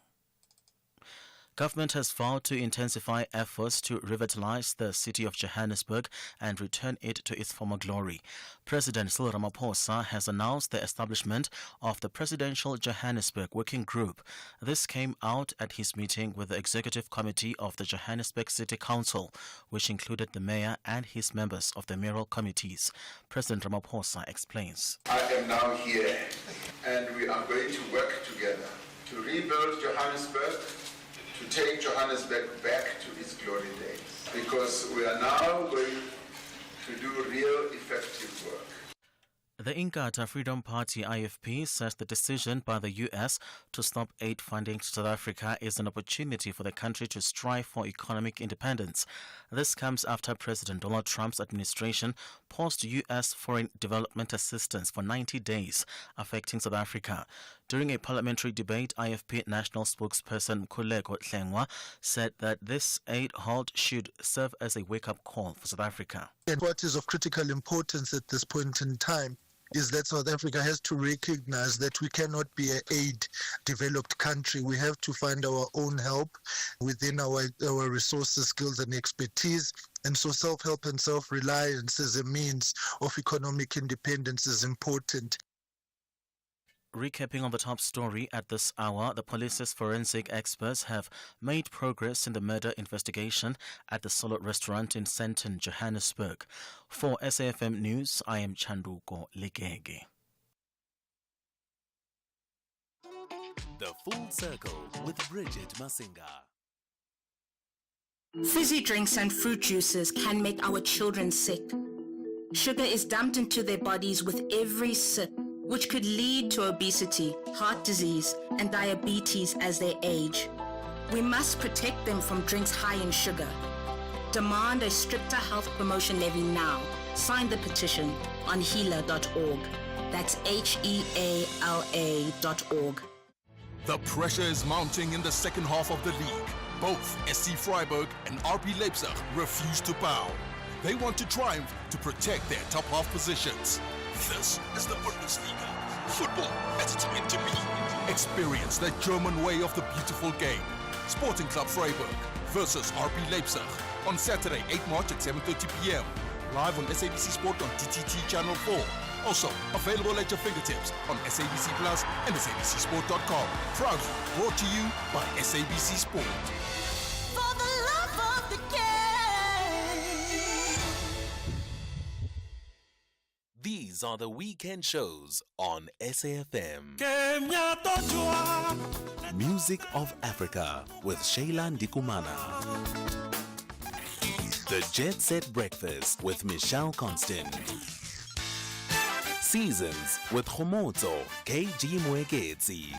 Government has vowed to intensify efforts to revitalize the city of Johannesburg and return it to its former glory. President Cyril Ramaphosa has announced the establishment of the Presidential Johannesburg Working Group. This came out at his meeting with the Executive Committee of the Johannesburg City Council, which included the mayor and his members of the mayoral committees. President Ramaphosa explains. I am now here, and we are going to work together to rebuild Johannesburg, to take Johannesburg back to its glory days, because we are now going to do real effective work. The Inkatha Freedom Party IFP says the decision by the U.S. to stop aid funding to South Africa is an opportunity for the country to strive for economic independence. This comes after President Donald Trump's administration paused U.S. foreign development assistance for 90 days, affecting South Africa. During a parliamentary debate, IFP national spokesperson Mkhuleko Hlengwa said that this aid halt should serve as a wake-up call for South Africa. And what is of critical importance at this point in time is that South Africa has to recognize that we cannot be an aid-developed country. We have to find our own help within our resources, skills, and expertise. And so self-help and self-reliance as a means of economic independence is important. Recapping on the top story at this hour, the police's forensic experts have made progress in the murder investigation at the Solo restaurant in Sandton, Johannesburg. For SAFM News, I am Chanduko Ligege. The Full Circle with Bridget Masinga. Fizzy drinks and fruit juices can make our children sick. Sugar is dumped into their bodies with every sip, which could lead to obesity, heart disease, and diabetes as they age. We must protect them from drinks high in sugar. Demand a stricter health promotion levy now. Sign the petition on heala.org. That's HEALA.org. The pressure is mounting in the second half of the league. Both SC Freiburg and RB Leipzig refuse to bow. They want to triumph to protect their top half positions. This is the Bundesliga. Football as it's meant to be. Experience the German way of the beautiful game. Sporting Club Freiburg versus RB Leipzig on Saturday, 8 March at 7:30 p.m. Live on SABC Sport on TTT Channel 4. Also available at your fingertips on SABC Plus and SABCSport.com. Proudly brought to you by SABC Sport. For the love of the game. These are the weekend shows on SAFM. Music of Africa with Shayla Ndikumana. The Jet Set Breakfast with Michelle Constant. Seasons with Khomotso KG Mweketsi.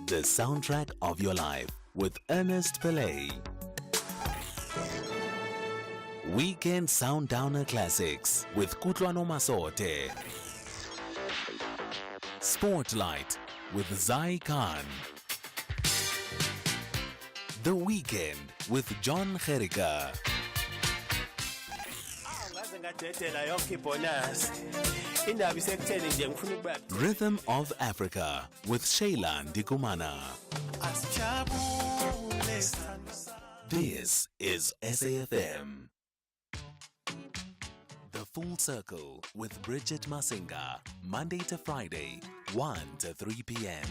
The Soundtrack of Your Life with Ernest Pillay. Weekend Soundowner Classics with Kutlwano Masote. Spotlight with Zai Khan. The Weekend with John Gerika. Rhythm of Africa with Shayla Ndikumana. This is SAFM. The Full Circle with Bridget Masinga, Monday to Friday, 1 to 3 p.m.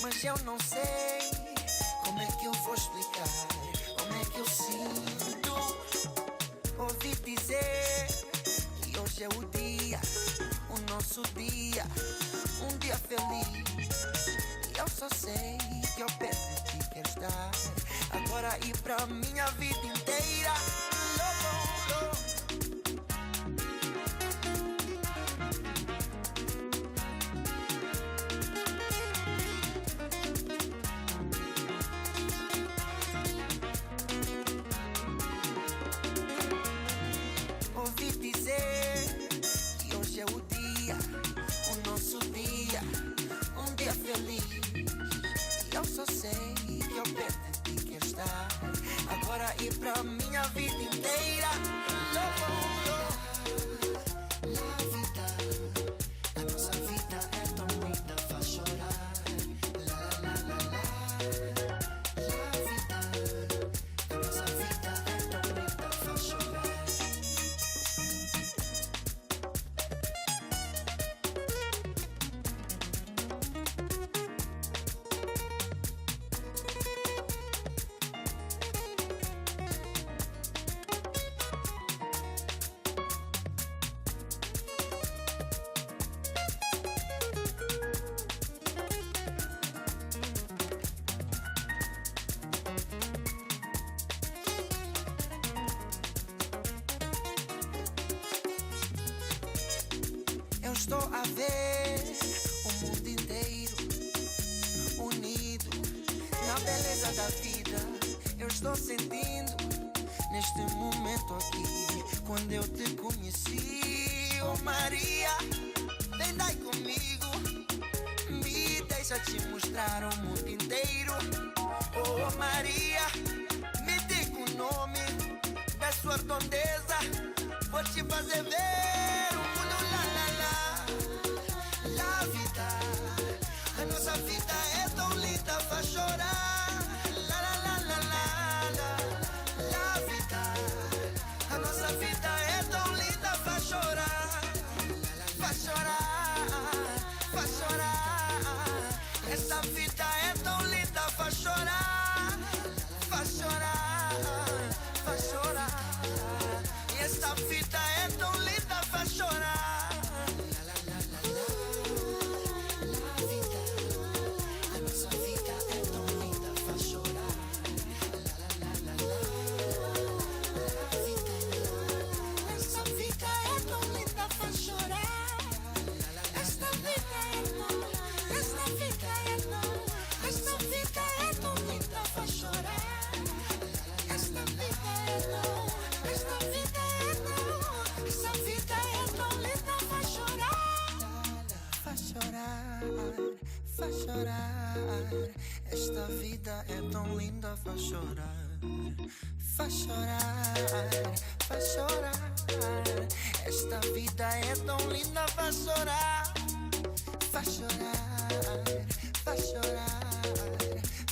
mas eu não sei como é que eu vou explicar, como é que eu sinto. Ouvi dizer que hoje é o dia, o nosso dia, um dia feliz. E eu só sei que eu perto de ti quero estar, agora e pra minha vida inteira. Ouvi dizer que hoje é o dia, o nosso dia, um dia feliz. E eu só sei que eu perto de ti quero estar, agora e pra minha vida inteira. La vida, a nossa vida é tão linda, faz chorar. La la la la. La vida, a nossa vida é tão linda, faz chorar. Eu estou a ver o mundo inteiro unido na beleza da vida. Eu estou sentindo neste momento aqui, quando eu te conheci. Oh Maria, vem daí comigo, me deixa te mostrar o mundo inteiro. Oh Maria, me diga o nome da sua redondeza, vou te fazer ver o mundo. La vida, a nossa vida é tão linda, faz chorar. La la la la la la. La vida, a nossa vida é tão linda, faz chorar. Faz chorar, faz chorar. Essa vida é tão linda, faz chorar. Faz chorar, faz chorar. E essa vida é tão linda, faz chorar. Faz chorar, esta vida é tão linda, faz chorar. Faz chorar, faz chorar. Esta vida é tão linda, faz chorar. Faz chorar, faz chorar.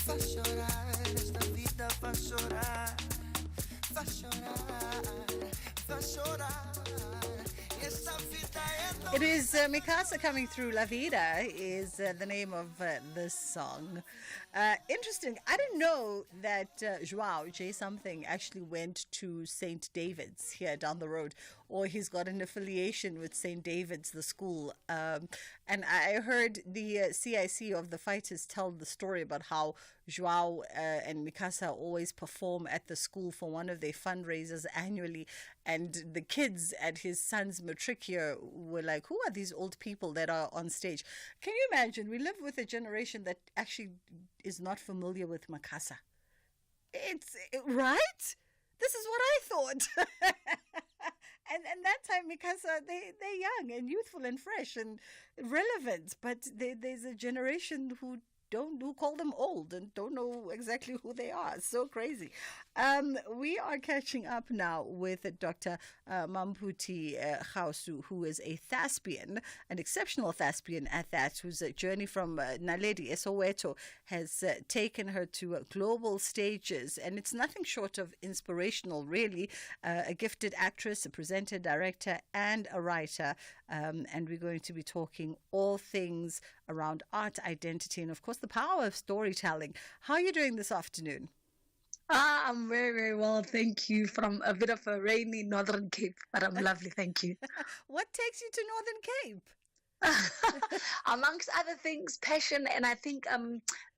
Faz chorar, esta vida faz chorar. Faz chorar, faz chorar. Esta vida é tão. It is Mikasa coming through. La Vida is the name of this song. Interesting. I didn't know that Joao J. Something actually went to St. David's here down the road, or he's got an affiliation with St. David's, the school. And I heard the CIC of the fighters tell the story about how Joao and Mikasa always perform at the school for one of their fundraisers annually. And the kids at his son's matric year were like, who are these old people that are on stage? Can you imagine? We live with a generation that actually is not familiar with Mikasa. Right? This is what I thought. And that time, Mikasa, they're young and youthful and fresh and relevant. But there's a generation who call them old and don't know exactly who they are. It's so crazy. We are catching up now with Dr. Mamputi Gausu, who is a thespian, an exceptional thespian at that, whose journey from Naledi, Soweto, has taken her to global stages. And it's nothing short of inspirational, really. A gifted actress, a presenter, director, and a writer. And we're going to be talking all things around art, identity, and, of course, the power of storytelling. How are you doing this afternoon? I'm very, very well. Thank you. From a bit of a rainy Northern Cape, but I'm lovely. Thank you. What takes you to Northern Cape? Amongst other things, passion, and I think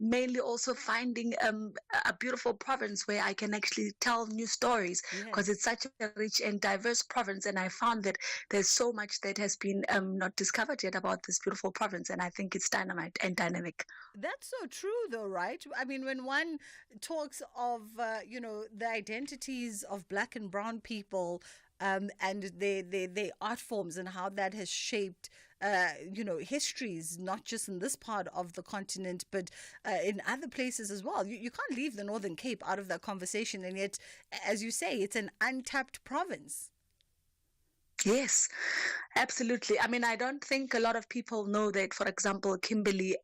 mainly also finding a beautiful province where I can actually tell new stories, because it's such a rich and diverse province, and I found that there's so much that has been not discovered yet about this beautiful province, and I think it's dynamite and dynamic. That's so true, though, right? I mean, when one talks of the identities of black and brown people and their art forms and how that has shaped histories, not just in this part of the continent, but in other places as well. You can't leave the Northern Cape out of that conversation. And yet, as you say, it's an untapped province. Yes, absolutely. I mean, I don't think a lot of people know that, for example, Kimberley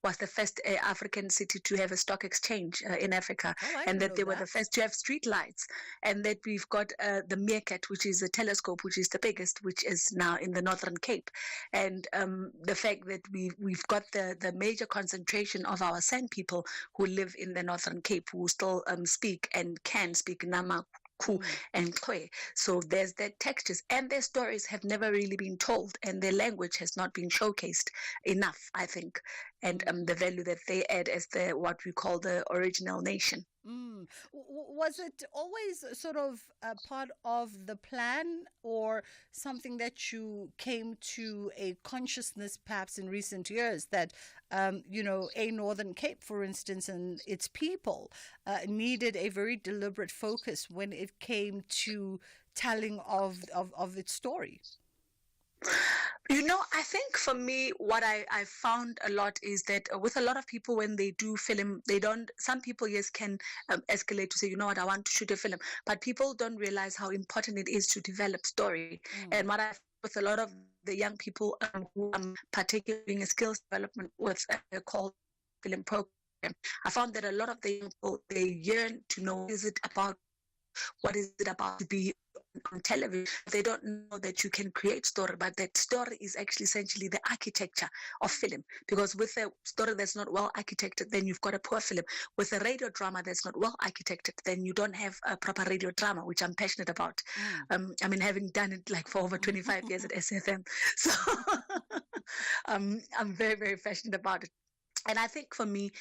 was the first African city to have a stock exchange in Africa, and that they were the first to have street lights, and that we've got the Meerkat, which is a telescope, which is the biggest, which is now in the Northern Cape, and the fact that we've got the major concentration of our San people who live in the Northern Cape, who still speak and can speak Nama, and Khwe. So there's their textures, and their stories have never really been told, and their language has not been showcased enough, I think, and the value that they add as what we call the original nation. Was it always sort of a part of the plan, or something that you came to a consciousness perhaps in recent years that, a Northern Cape, for instance, and its people needed a very deliberate focus when it came to telling of its story? I think for me, what I found a lot is that with a lot of people, when they do film, some people, yes, can escalate to say, you know what, I want to shoot a film. But people don't realize how important it is to develop story. And what I with a lot of the young people who are particularly in skills development with a called film program, I found that a lot of the young people, they yearn to know, what is it about to be on television. They don't know that you can create story, but that story is actually essentially the architecture of film. Because with a story that's not well architected, then you've got a poor film. With a radio drama that's not well architected, then you don't have a proper radio drama, which I'm passionate about. I mean, having done it like for over 25 years at SFM, so I'm very, very passionate about it. And I think for me,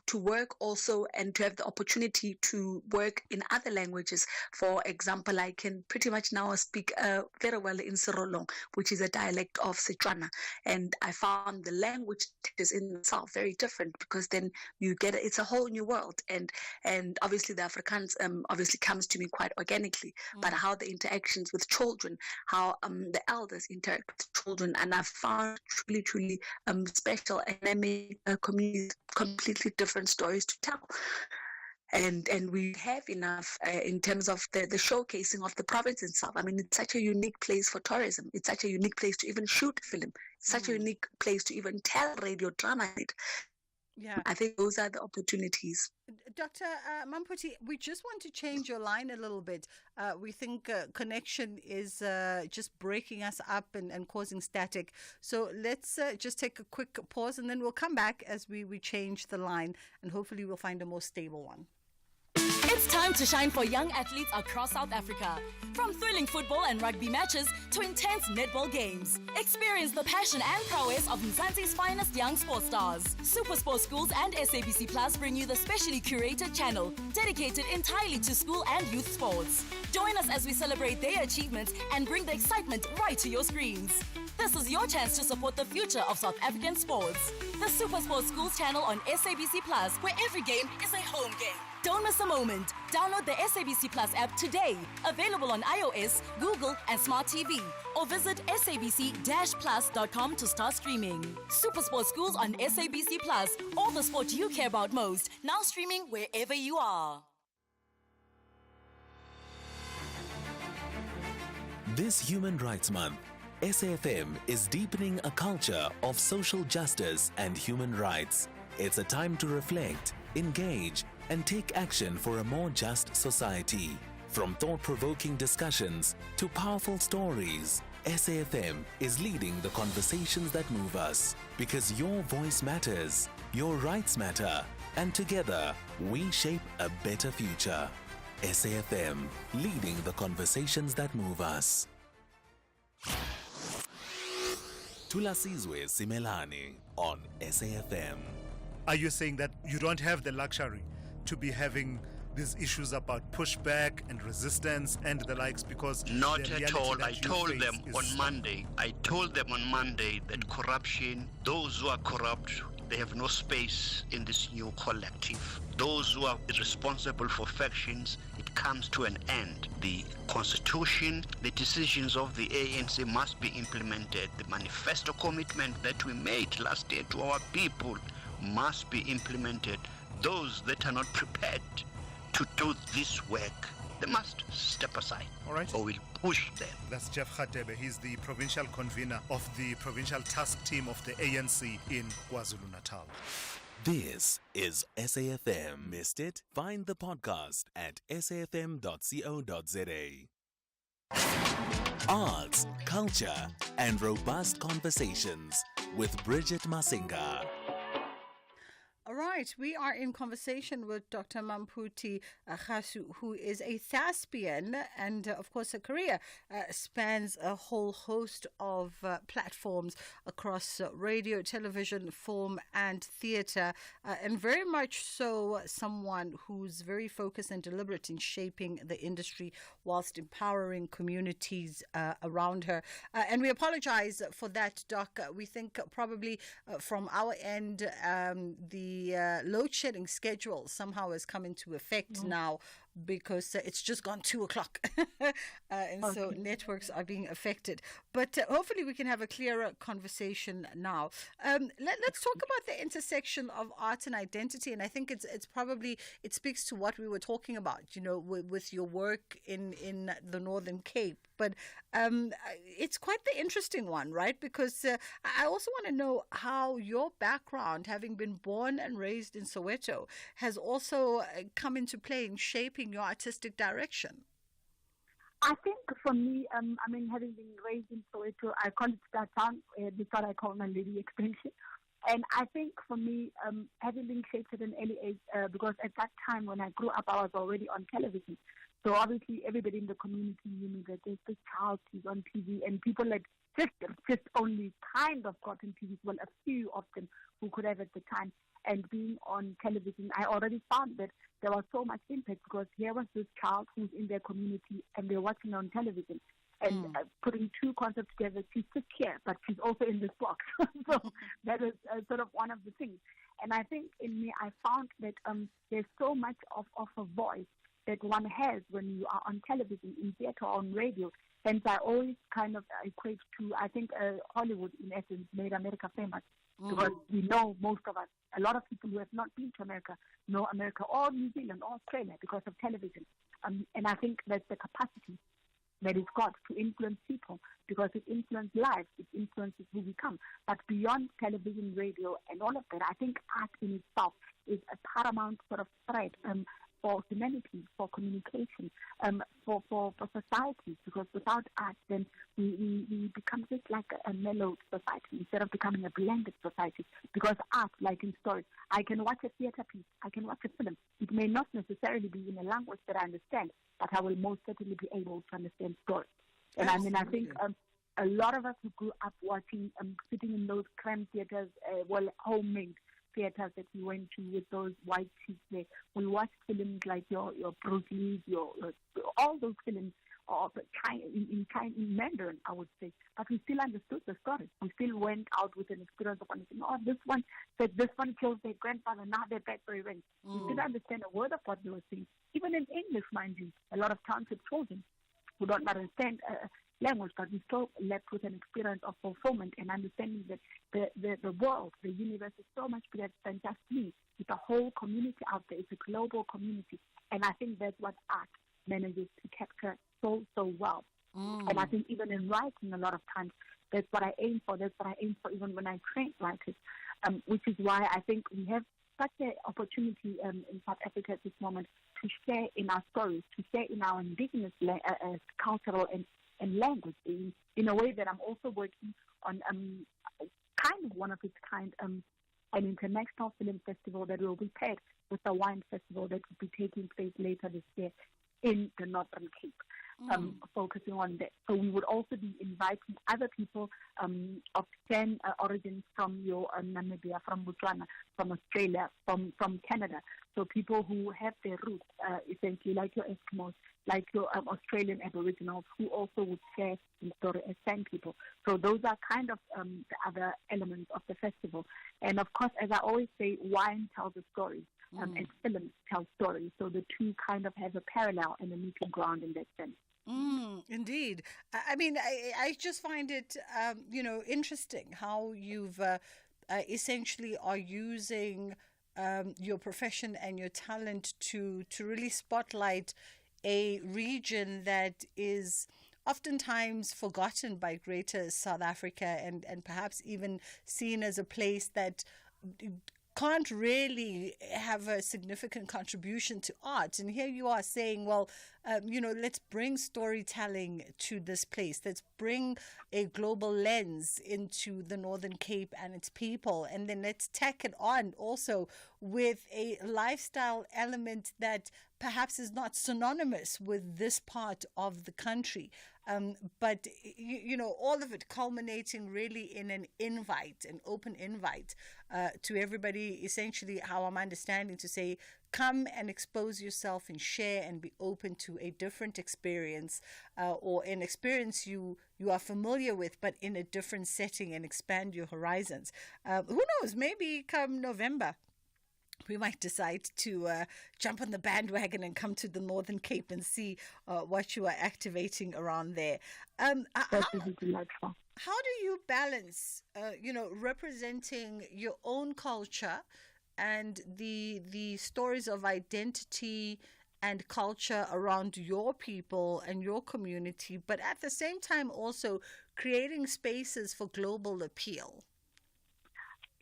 to work also and to have the opportunity to work in other languages, for example, I can pretty much now speak very well in Serolong, which is a dialect of Setswana. And I found the language is in itself very different, because then you get it's a whole new world. And obviously the Afrikaans obviously comes to me quite organically, but how the interactions with children, how the elders interact with children, and I found truly, truly special, and I made completely different stories to tell. And we have enough in terms of the showcasing of the province itself. I mean, it's such a unique place for tourism. It's such a unique place to even shoot film. It's such a unique place to even tell radio drama. Yeah, I think those are the opportunities. Dr. Mamputi, we just want to change your line a little bit. We think connection is just breaking us up and causing static. So let's just take a quick pause, and then we'll come back as we change the line, and hopefully we'll find a more stable one. It's time to shine for young athletes across South Africa. From thrilling football and rugby matches to intense netball games. Experience the passion and prowess of Mzansi's finest young sports stars. Super Sports Schools and SABC Plus bring you the specially curated channel dedicated entirely to school and youth sports. Join us as we celebrate their achievements and bring the excitement right to your screens. This is your chance to support the future of South African sports. The Super Sports Schools channel on SABC Plus, where every game is a home game. Don't miss a moment. Download the SABC Plus app today. Available on iOS, Google, and Smart TV. Or visit sabc-plus.com to start streaming. Super Sports Schools on SABC Plus. All the sport you care about most. Now streaming wherever you are. This Human Rights Month, SAFM is deepening a culture of social justice and human rights. It's a time to reflect, engage, and take action for a more just society. From thought-provoking discussions to powerful stories, SAFM is leading the conversations that move us. Because your voice matters, your rights matter, and together we shape a better future. SAFM, leading the conversations that move us. Tulasizwe Simelane on SAFM. Are you saying that you don't have the luxury to be having these issues about pushback and resistance and the likes because not the at reality all. that I you told face them is on Monday. I told them on Monday that corruption, those who are corrupt, they have no space in this new collective. Those who are responsible for factions, it comes to an end. The constitution, the decisions of the ANC must be implemented. The manifesto commitment that we made last year to our people must be implemented. Those that are not prepared to do this work, they must step aside. All right. Or we'll push them. That's Jeff Khatebe. He's the provincial convener of the provincial task team of the ANC in KwaZulu-Natal. This is SAFM. Missed it? Find the podcast at safm.co.za. Arts, culture, and robust conversations with Bridget Masinga. All right, we are in conversation with Dr. Mamputi Khasu, who is a thespian, and of course her career spans a whole host of platforms across radio, television, film, and theatre, and very much so someone who's very focused and deliberate in shaping the industry whilst empowering communities around her. And we apologize for that, Doc. We think probably from our end, the load shedding schedule somehow has come into effect now because it's just gone 2 o'clock and so networks are being affected, but hopefully we can have a clearer conversation now. Let's talk about the intersection of art and identity, and I think it's probably, it speaks to what we were talking about, you know, with your work in the Northern Cape, but it's quite the interesting one, right? Because I also want to know how your background, having been born and raised in Soweto, has also come into play in shaping your artistic direction. I think for me, having been raised in Soweto, I call it that town, before I call my lady extension. And I think for me, having been shaped at an early age, because at that time when I grew up, I was already on television. So obviously everybody in the community knew me that there's this child who's on TV, and people had just only kind of gotten TV, well, a few of them who could have at the time. And being on television, I already found that there was so much impact because here was this child who's in their community and they're watching on television. And putting two concepts together, she's just here, but she's also in this box. So that is sort of one of the things. And I think in me, I found that there's so much of a voice that one has when you are on television, in theater, or on radio. Hence, I always kind of equate to, I think Hollywood, in essence, made America famous. Because we know, most of us, a lot of people who have not been to America know America or New Zealand or Australia because of television. And I think that's the capacity that it's got to influence people, because it influences lives, it influences who we become. But beyond television, radio, and all of that, I think art in itself is a paramount sort of thread for humanity, for communication, for society, because without art, then we become just like a mellowed society instead of becoming a blended society. Because art, like in stories, I can watch a theater piece, I can watch a film. It may not necessarily be in a language that I understand, but I will most certainly be able to understand stories. And Absolutely. I think a lot of us who grew up watching, sitting in those cram theaters, homemade theaters that we went to with those white seats there. We watched films like your Bruce Lee's, all those films, in Mandarin, I would say. But we still understood the story. We still went out with an experience of understanding, this one said this one killed their grandfather, now they're back for revenge. We still understand a word of what they were saying. Even in English, mind you, a lot of township children who don't understand language, but we still left with an experience of fulfillment and understanding that the world, the universe is so much bigger than just me. It's a whole community out there. It's a global community. And I think that's what art manages to capture so well. And I think even in writing, a lot of times, that's what I aim for. That's what I aim for even when I train writers, which is why I think we have such an opportunity in South Africa at this moment to share in our stories, to share in our indigenous cultural and language in a way that I'm also working on kind of one of its kind, an international film festival that will be paired with a wine festival that will be taking place later this year in the Northern Cape. Focusing on that. So we would also be inviting other people of 10 origins from your Namibia, from Botswana, from Australia, from Canada. So people who have their roots, essentially like your Eskimos, like your Australian Aboriginals, who also would share the story as San people. So those are kind of the other elements of the festival. And of course, as I always say, wine tells a story. And films tell stories. So the two kind of have a parallel and a meeting ground in that sense. Indeed. I mean, I just find it, interesting how you've essentially are using your profession and your talent to really spotlight a region that is oftentimes forgotten by greater South Africa and perhaps even seen as a place that can't really have a significant contribution to art. And here you are saying, well, let's bring storytelling to this place. Let's bring a global lens into the Northern Cape and its people. And then let's tack it on also with a lifestyle element that perhaps is not synonymous with this part of the country. But all of it culminating really in an open invite to everybody, essentially how I'm understanding to say, come and expose yourself and share and be open to a different experience or an experience you are familiar with, but in a different setting, and expand your horizons. Who knows, maybe come November, we might decide to jump on the bandwagon and come to the Northern Cape and see what you are activating around there. How do you balance, representing your own culture and the stories of identity and culture around your people and your community, but at the same time also creating spaces for global appeal?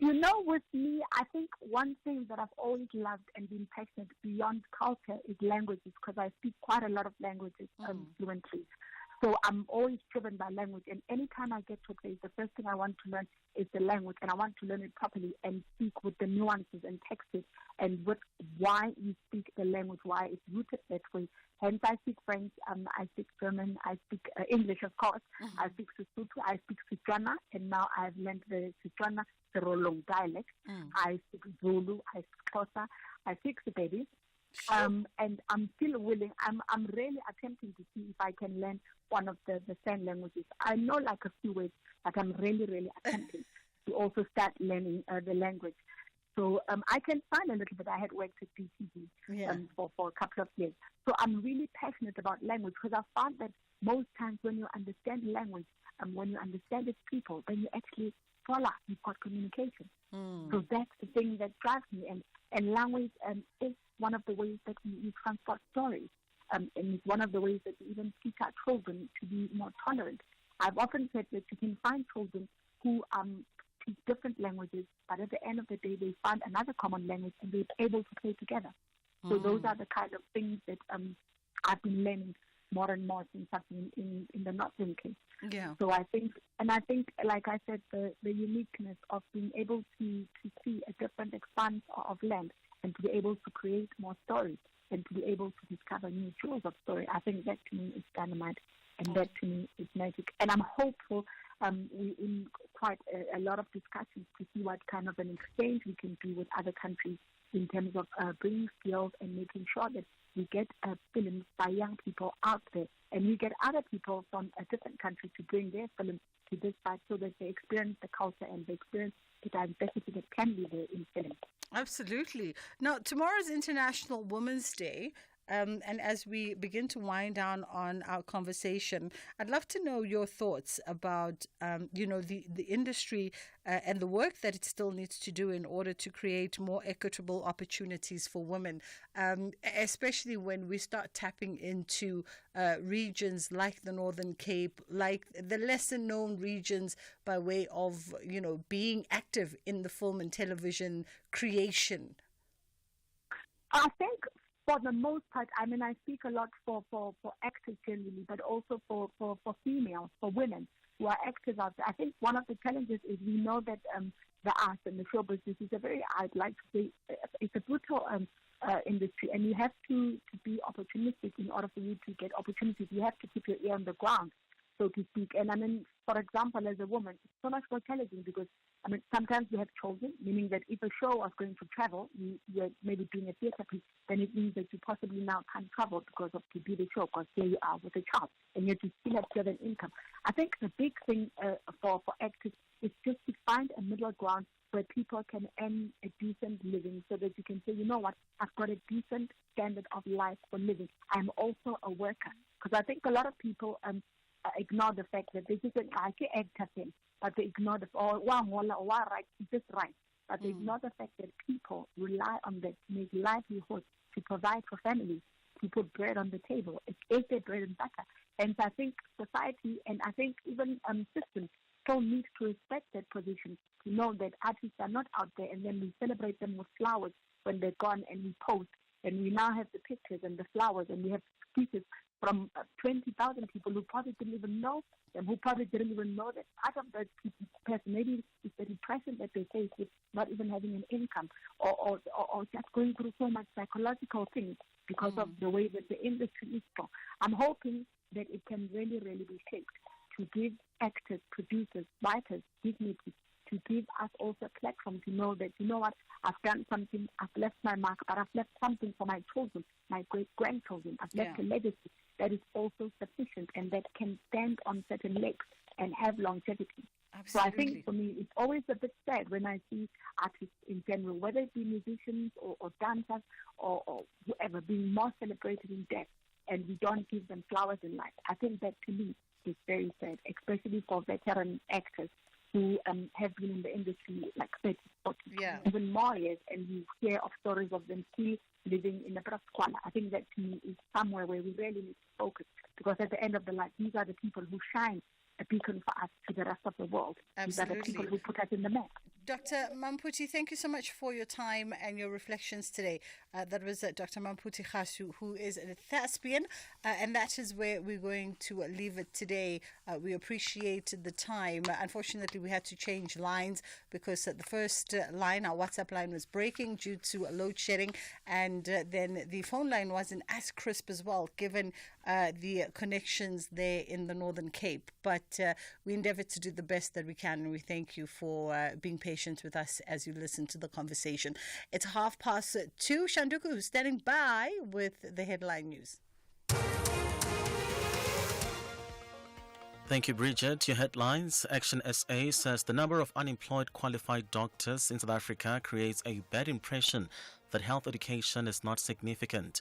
With me, I think one thing that I've always loved and been passionate beyond culture is languages, because I speak quite a lot of languages fluently. So I'm always driven by language. And anytime I get to a place, the first thing I want to learn is the language. And I want to learn it properly and speak with the nuances and textures and with why you speak the language, why it's rooted that way. Hence, I speak French, I speak German, I speak English, of course. I speak Sesotho, I speak Setswana, and now I've learned the Setswana Serolong dialect. I speak Zulu, I speak Xhosa, I speak Sepedi. And I'm still willing. I'm really attempting to see if I can learn one of the sign languages. I know like a few words, but I'm really, really attempting to also start learning the language. So I can find a little bit. I had worked at BCG for a couple of years. So I'm really passionate about language, because I found that most times when you understand language and when you understand its people, then you actually voila, you've got communication. So that's the thing that drives me. And language is one of the ways that we transport stories. And it's one of the ways that we even teach our children to be more tolerant. I've often said that you can find children who speak different languages, but at the end of the day, they find another common language and they're able to play together. So those are the kind of things that I've been learning more and more since I've been in the Northern Cape. Yeah. So I think, like I said, the uniqueness of being able to see a different expanse of land and to be able to create more stories and to be able to discover new jewels of story, I think that to me is dynamite, and that to me is magic. And I'm hopeful we're in quite a lot of discussions to see what kind of an exchange we can do with other countries in terms of bringing skills and making sure that we get films by young people out there, and we get other people from a different country to bring their films to this side so that they experience the culture and they experience the diversity that can be there in film. Absolutely. Now, tomorrow is International Women's Day. and as we begin to wind down on our conversation, I'd love to know your thoughts about, the industry and the work that it still needs to do in order to create more equitable opportunities for women, especially when we start tapping into regions like the Northern Cape, like the lesser known regions, by way of, being active in the film and television creation. I think for the most part, I speak a lot for actors generally, but also for females, for women who are actors out there. I think one of the challenges is we know that the arts and the show business is I'd like to say, it's a brutal industry, and you have to be opportunistic in order for you to get opportunities. You have to keep your ear on the ground, so to speak. And for example, as a woman, it's so much more challenging because, sometimes we have children, meaning that if a show was going to travel, you're maybe doing a theatre piece, then it means that you possibly now can't travel because of to do the show, because here you are with a child, and you still have to have an income. I think the big thing for actors is just to find a middle ground where people can earn a decent living, so that you can say, you know what, I've got a decent standard of life for living. I'm also a worker. Because I think a lot of people ignore the fact that this is an actor thing, but they ignore the right, just right. But they ignore the fact that people rely on that to make livelihoods, to provide for families, to put bread on the table. It's their bread and butter. And I think society, and I think even systems, still need to respect that position, to know that artists are not out there and then we celebrate them with flowers when they're gone, and we post, and we now have the pictures and the flowers, and we have speeches from 20,000 people who probably didn't even know them, who probably didn't even know that part of that person, maybe it's the depression that they face with not even having an income, or just going through so much psychological things because of the way that the industry is strong. I'm hoping that it can really, really be shaped to give actors, producers, writers dignity, to give us also a platform to know that, you know what, I've done something, I've left my mark, but I've left something for my children, my great-grandchildren. I've left a legacy that is also sufficient and that can stand on certain legs and have longevity. Absolutely. So I think for me, it's always a bit sad when I see artists in general, whether it be musicians or dancers or whoever, being more celebrated in death, and we don't give them flowers in life. I think that, to me, is very sad, especially for veteran actors who have been in the industry like 30, 40, even more years, and you hear of stories of them still living in a bit of squalor. I think that, to me, is somewhere where we really need to focus, because at the end of the life, these are the people who shine a beacon for us to the rest of the world. Absolutely. These are the people who put us in the map. Dr. Mamputi, thank you so much for your time and your reflections today. That was Dr. Mamputi Khasu, who is a thespian, and that is where we're going to leave it today. We appreciate the time. Unfortunately, we had to change lines because the first line, our WhatsApp line, was breaking due to load shedding, and then the phone line wasn't as crisp as well, given the connections there in the Northern Cape. But we endeavor to do the best that we can, and we thank you for being patient with us as you listen to the conversation. It's 2:30. Shanduku, who's standing by with the headline news. Thank you, Bridget. Your headlines. Action SA says the number of unemployed qualified doctors in South Africa creates a bad impression that health education is not significant.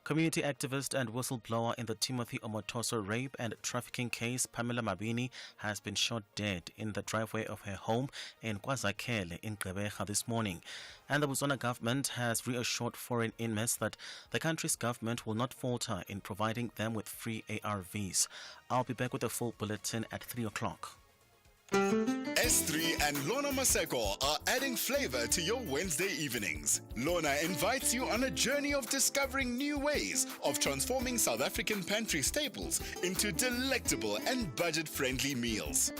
Community activist and whistleblower in the Timothy Omotoso rape and trafficking case, Pamela Mabini, has been shot dead in the driveway of her home in KwaZakhele in Gqeberha this morning. And the Botswana government has reassured foreign inmates that the country's government will not falter in providing them with free ARVs. I'll be back with a full bulletin at 3 o'clock. S3 and Lorna Maseko are adding flavor to your Wednesday evenings. Lorna invites you on a journey of discovering new ways of transforming South African pantry staples into delectable and budget-friendly meals.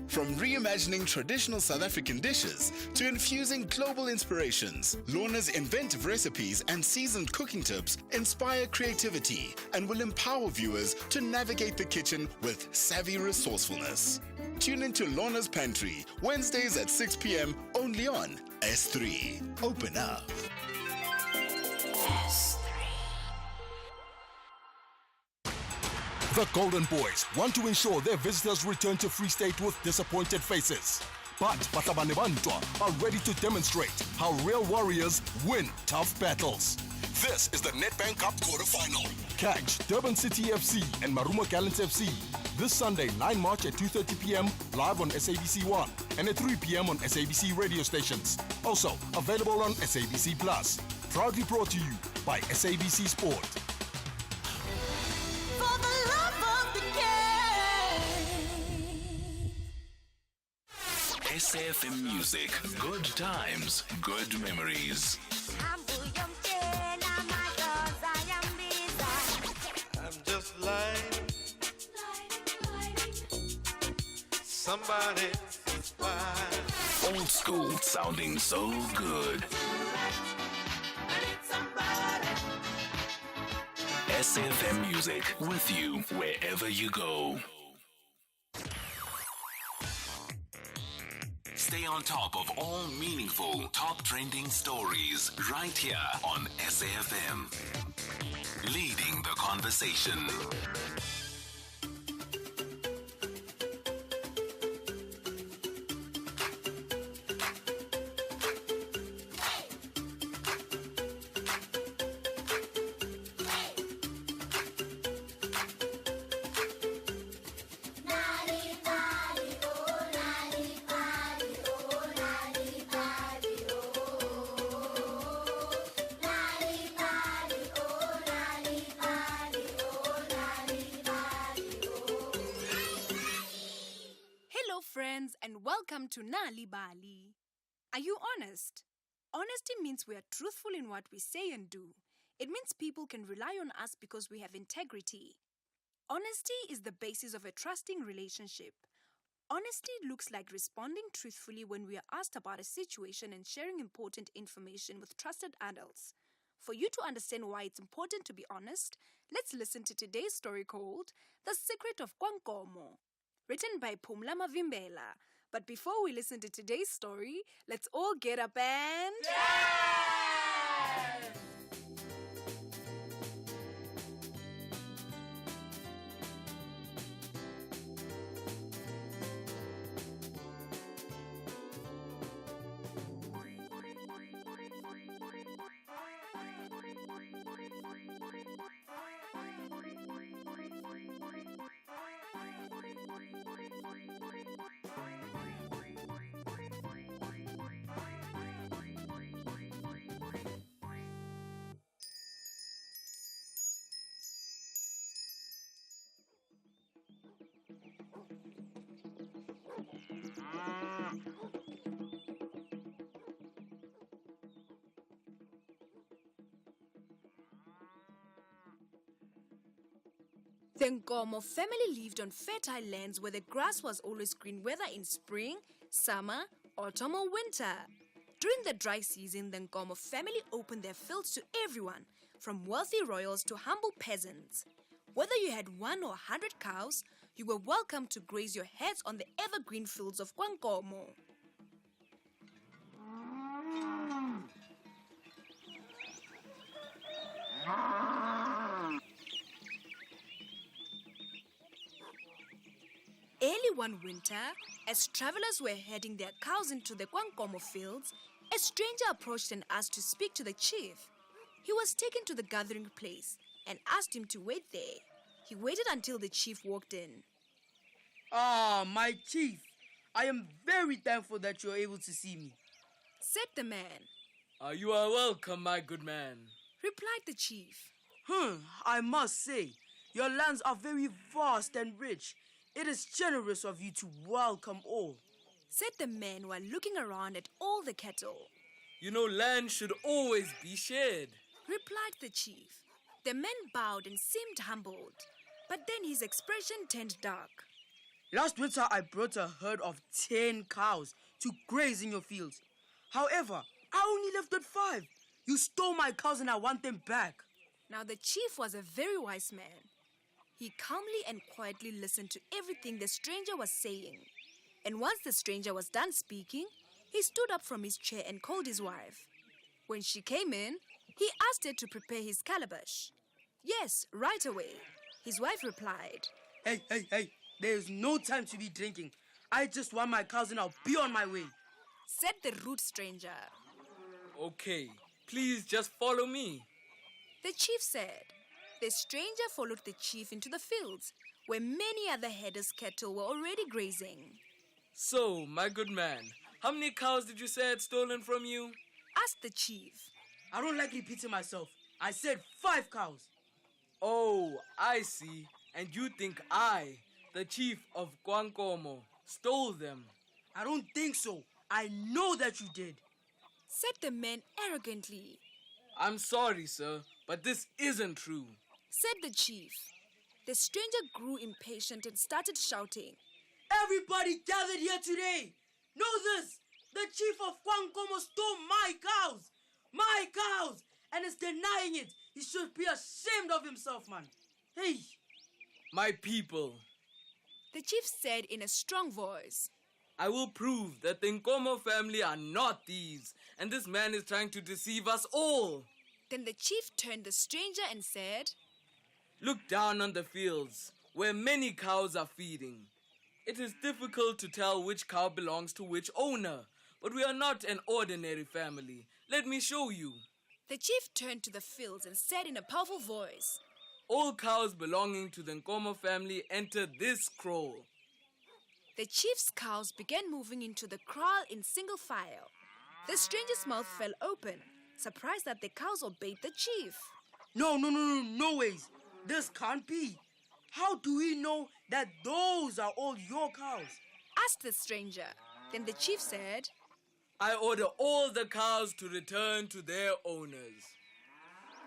From reimagining traditional South African dishes to infusing global inspirations, Lorna's inventive recipes and seasoned cooking tips inspire creativity and will empower viewers to navigate the kitchen with savvy resourcefulness. Tune into Lorna's Pantry, Wednesdays at 6 p.m. only on S3. Open up. The Golden Boys want to ensure their visitors return to Free State with disappointed faces. But Batabane Bantwa are ready to demonstrate how real warriors win tough battles. This is the Nedbank Cup quarterfinal. Catch Durban City FC and Marumo Gallants FC this Sunday, 9 March at 2:30 p.m. live on SABC 1 and at 3 p.m. on SABC radio stations. Also available on SABC Plus. Proudly brought to you by SABC Sport. For the love of the game. SAFM Music. Good times, good memories. I'm just lying. Somebody is fine. Old school sounding so good. SAFM Music with you wherever you go. Stay on top of all meaningful, top trending stories right here on SAFM. Leading the conversation. Friends, and welcome to Nali Bali. Are you honest? Honesty means we are truthful in what we say and do. It means people can rely on us because we have integrity. Honesty is the basis of a trusting relationship. Honesty looks like responding truthfully when we are asked about a situation and sharing important information with trusted adults. For you to understand why it's important to be honest, let's listen to today's story called The Secret of Kwankomo, written by Pumla Mavimbela. But before we listen to today's story, let's all get up and... Dance! The Nkomo family lived on fertile lands where the grass was always green, whether in spring, summer, autumn or winter. During the dry season, the Nkomo family opened their fields to everyone, from wealthy royals to humble peasants. Whether you had 1 or 100 cows, you were welcome to graze your heads on the evergreen fields of Kwankomo. Early one winter, as travelers were heading their cows into the Kwankomo fields, a stranger approached and asked to speak to the chief. He was taken to the gathering place and asked him to wait there. He waited until the chief walked in. Ah, my chief, I am very thankful that you are able to see me, said the man. You are welcome, my good man, replied the chief. I must say, your lands are very vast and rich. It is generous of you to welcome all, said the man while looking around at all the cattle. You know, land should always be shared, replied the chief. The man bowed and seemed humbled, but then his expression turned dark. Last winter, I brought a herd of 10 cows to graze in your fields. However, I only left with 5. You stole my cows and I want them back. Now the chief was a very wise man. He calmly and quietly listened to everything the stranger was saying. And once the stranger was done speaking, he stood up from his chair and called his wife. When she came in, he asked her to prepare his calabash. Yes, right away, his wife replied. Hey, there is no time to be drinking. I just want my cows and I'll be on my way, said the rude stranger. Okay, please just follow me. The chief said. The stranger followed the chief into the fields, where many other herders' cattle were already grazing. So, my good man, how many cows did you say had stolen from you? Asked the chief. I don't like repeating myself. I said 5 cows. Oh, I see. And you think I, the chief of Kwankomo, stole them? I don't think so. I know that you did. Said the man arrogantly. I'm sorry, sir, but this isn't true. Said the chief. The stranger grew impatient and started shouting. Everybody gathered here today, know this. The chief of Kwankomo stole my cows. My cows. And is denying it. He should be ashamed of himself, man. Hey. My people. The chief said in a strong voice. I will prove that the Nkomo family are not thieves, and this man is trying to deceive us all. Then the chief turned the stranger and said, Look down on the fields, where many cows are feeding. It is difficult to tell which cow belongs to which owner, but we are not an ordinary family. Let me show you. The chief turned to the fields and said in a powerful voice, All cows belonging to the Nkomo family enter this kraal. The chief's cows began moving into the kraal in single file. The stranger's mouth fell open, surprised that the cows obeyed the chief. No ways. This can't be. How do we know that those are all your cows? Asked the stranger. Then the chief said, I order all the cows to return to their owners.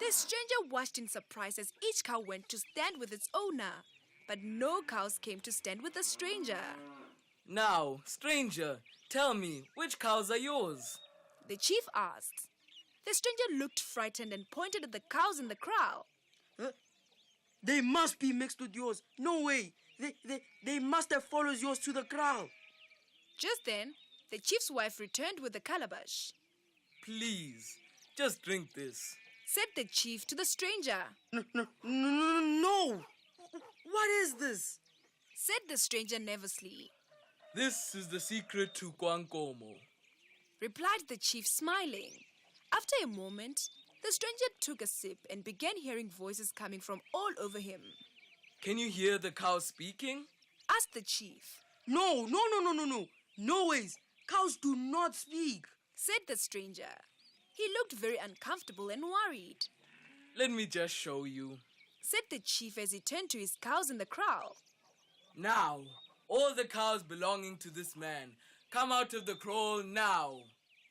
The stranger watched in surprise as each cow went to stand with its owner, but no cows came to stand with the stranger. Now, stranger, tell me, which cows are yours? The chief asked. The stranger looked frightened and pointed at the cows in the kraal. They must be mixed with yours. No way. They must have followed yours to the kraal. Just then, the chief's wife returned with the calabash. Please, just drink this, said the chief to the stranger. No. What is this? Said the stranger nervously. This is the secret to Kwankomo, replied the chief, smiling. After a moment, the stranger took a sip and began hearing voices coming from all over him. Can you hear the cows speaking? Asked the chief. No. No ways. Cows do not speak, said the stranger. He looked very uncomfortable and worried. Let me just show you, said the chief as he turned to his cows in the kraal. Now, all the cows belonging to this man, come out of the kraal now.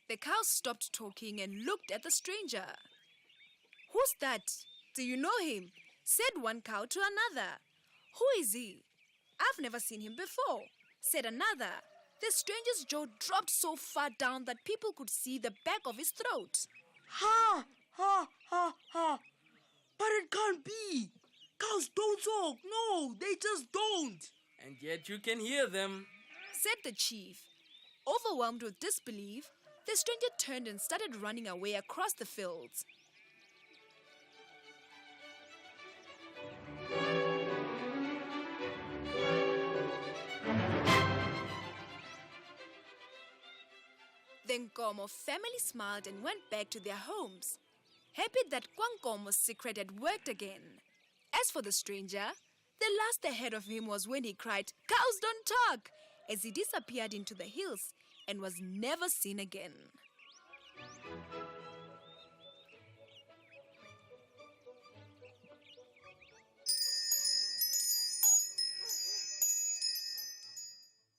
The cows stopped talking and looked at the stranger. Who's that? Do you know him? Said one cow to another. Who is he? I've never seen him before, said another. The stranger's jaw dropped so far down that people could see the back of his throat. Ha! But it can't be. Cows don't talk. No, they just don't. And yet you can hear them, said the chief. Overwhelmed with disbelief, the stranger turned and started running away across the fields. The Nkomo family smiled and went back to their homes, happy that Kwankomo's secret had worked again. As for the stranger, the last ahead of him was when he cried, "Cows don't talk!" as he disappeared into the hills and was never seen again.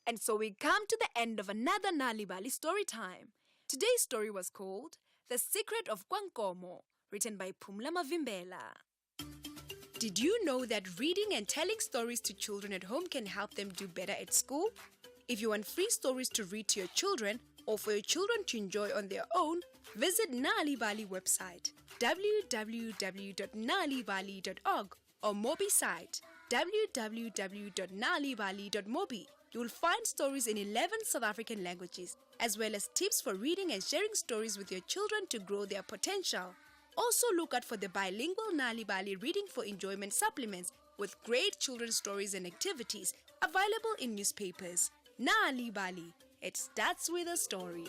And so we come to the end of another Nalibali story time. Today's story was called The Secret of Kwankomo, written by Pumla Mavimbela. Did you know that reading and telling stories to children at home can help them do better at school? If you want free stories to read to your children or for your children to enjoy on their own, visit Nalibali website www.nalibali.org or Mobi site www.nalibali.mobi. You will find stories in 11 South African languages, as well as tips for reading and sharing stories with your children to grow their potential. Also look out for the bilingual Nalibali Reading for Enjoyment supplements with great children's stories and activities available in newspapers. Nalibali, it starts with a story.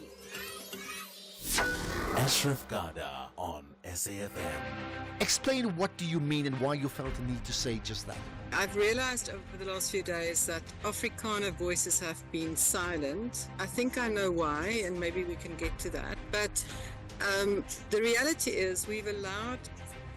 Ashraf Gada on SAFM. Explain what do you mean and why you felt the need to say just that. I've realized over the last few days that Afrikaner voices have been silent. I think I know why, and maybe we can get to that. But the reality is we've allowed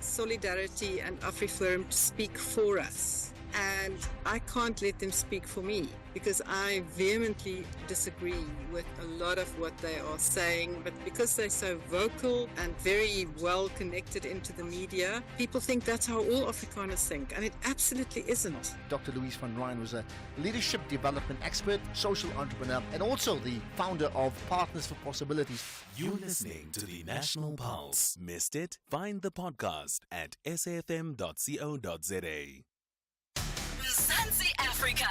Solidarity and AfriForum to speak for us. And I can't let them speak for me because I vehemently disagree with a lot of what they are saying. But because they're so vocal and very well connected into the media, people think that's how all Afrikaners think. And it absolutely isn't. Dr. Louise van Rijn was a leadership development expert, social entrepreneur, and also the founder of Partners for Possibilities. You're listening to the National Pulse. Missed it? Find the podcast at safm.co.za. Mzansi Africa.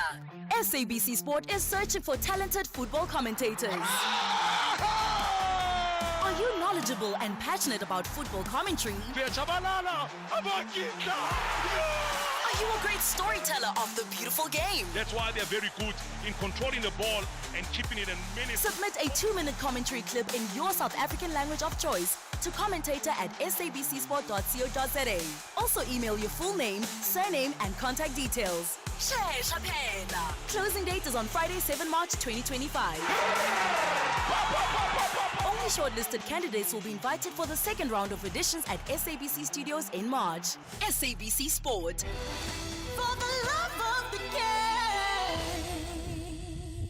SABC Sport is searching for talented football commentators. Are you knowledgeable and passionate about football commentary? Are you a great storyteller of the beautiful game? That's why they're very good in controlling the ball and keeping it in minutes. Submit a 2-minute commentary clip in your South African language of choice to commentator at sabcsport.co.za. Also email your full name, surname and contact details. Closing date is on Friday, 7 March 2025. Only shortlisted candidates will be invited for the second round of auditions at SABC Studios in March. SABC Sport. For the love of the game.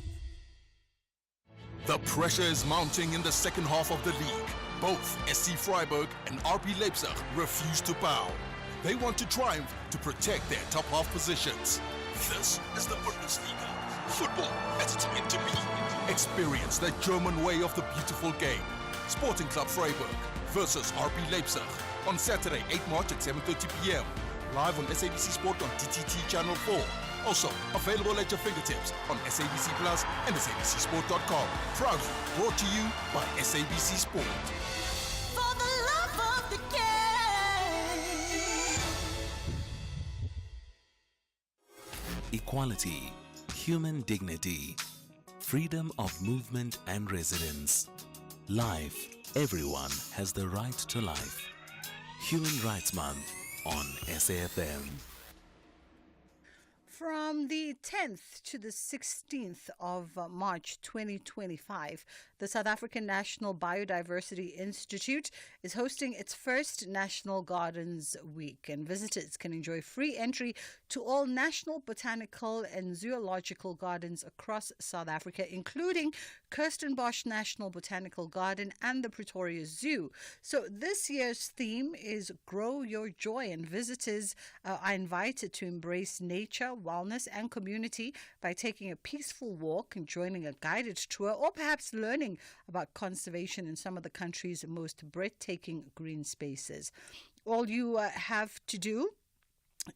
The pressure is mounting in the second half of the league. Both SC Freiburg and RB Leipzig refuse to bow. They want to triumph to protect their top half positions. This is the Bundesliga. Football as it's meant to be. Experience the German way of the beautiful game. Sporting Club Freiburg versus RB Leipzig on Saturday, 8 March at 7:30 p.m. Live on SABC Sport on DTT Channel 4. Also available at your fingertips on SABC Plus and SABCSport.com. Proudly brought to you by SABC Sport. For the love of the game. Equality, human dignity, freedom of movement and residence. Life, everyone has the right to life. Human Rights Month on SAFM. From the 10th to the 16th of March 2025, the South African National Biodiversity Institute is hosting its first National Gardens Week, and visitors can enjoy free entry to all national botanical and zoological gardens across South Africa, including Kirstenbosch National Botanical Garden and the Pretoria Zoo. So this year's theme is Grow Your Joy, and visitors are invited to embrace nature, wellness and community by taking a peaceful walk and joining a guided tour, or perhaps learning about conservation in some of the country's most breathtaking green spaces. All you have to do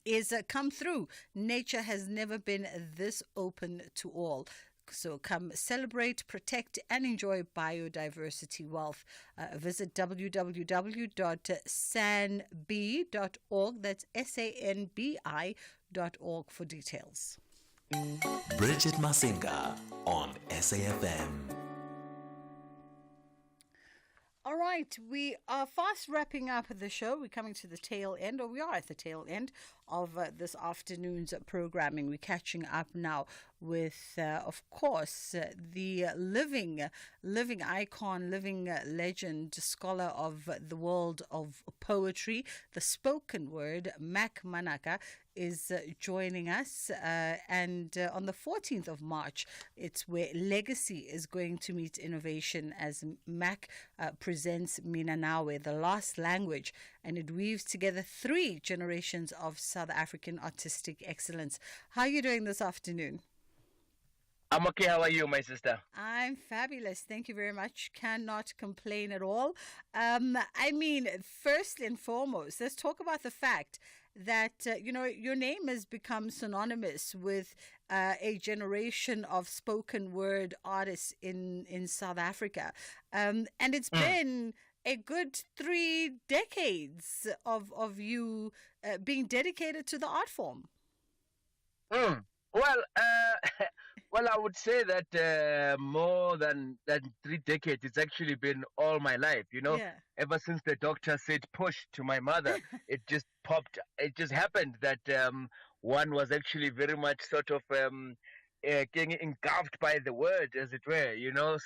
is come through. Nature has never been this open to all. So come celebrate, protect and enjoy biodiversity wealth. Visit www.sanbi.org. That's SANBI.org for details. Bridget Masinga on SAFM. All right, we are fast wrapping up the show. We're coming to the tail end, or we are at the tail end of this afternoon's programming. We're catching up now with, of course, the living icon, living legend, scholar of the world of poetry, the spoken word, Mac Manaka, is joining us. And on the 14th of March, it's where legacy is going to meet innovation as Mac presents Minanawe, the lost language, and it weaves together 3 generations of South African artistic excellence. How are you doing this afternoon? I'm okay. How are you, my sister? I'm fabulous. Thank you very much. Cannot complain at all. I mean, first and foremost, let's talk about the fact that, your name has become synonymous with a generation of spoken word artists in South Africa. And it's been a good 3 decades of you being dedicated to the art form. Well, Well, I would say that more than 3 decades, it's actually been all my life. Yeah. Ever since the doctor said push to my mother, it just popped. It just happened that one was actually very much sort of getting engulfed by the word, as it were.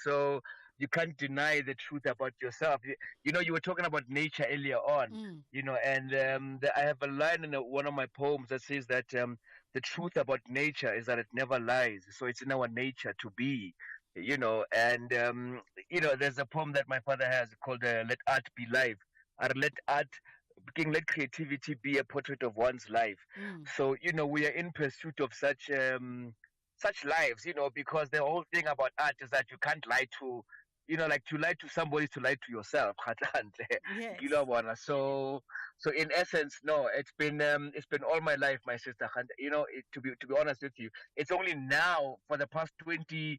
So you can't deny the truth about yourself. You were talking about nature earlier on. And I have a line in one of my poems that says that. The truth about nature is that it never lies. So it's in our nature to be, and, there's a poem that my father has called Let Art Be Life, or let creativity be a portrait of one's life. So, we are in pursuit of such lives, because the whole thing about art is that you can't lie to, like to lie to somebody is to lie to yourself. Yes. So in essence, no, it's been all my life, my sister. And to be honest with you, it's only now for the past 22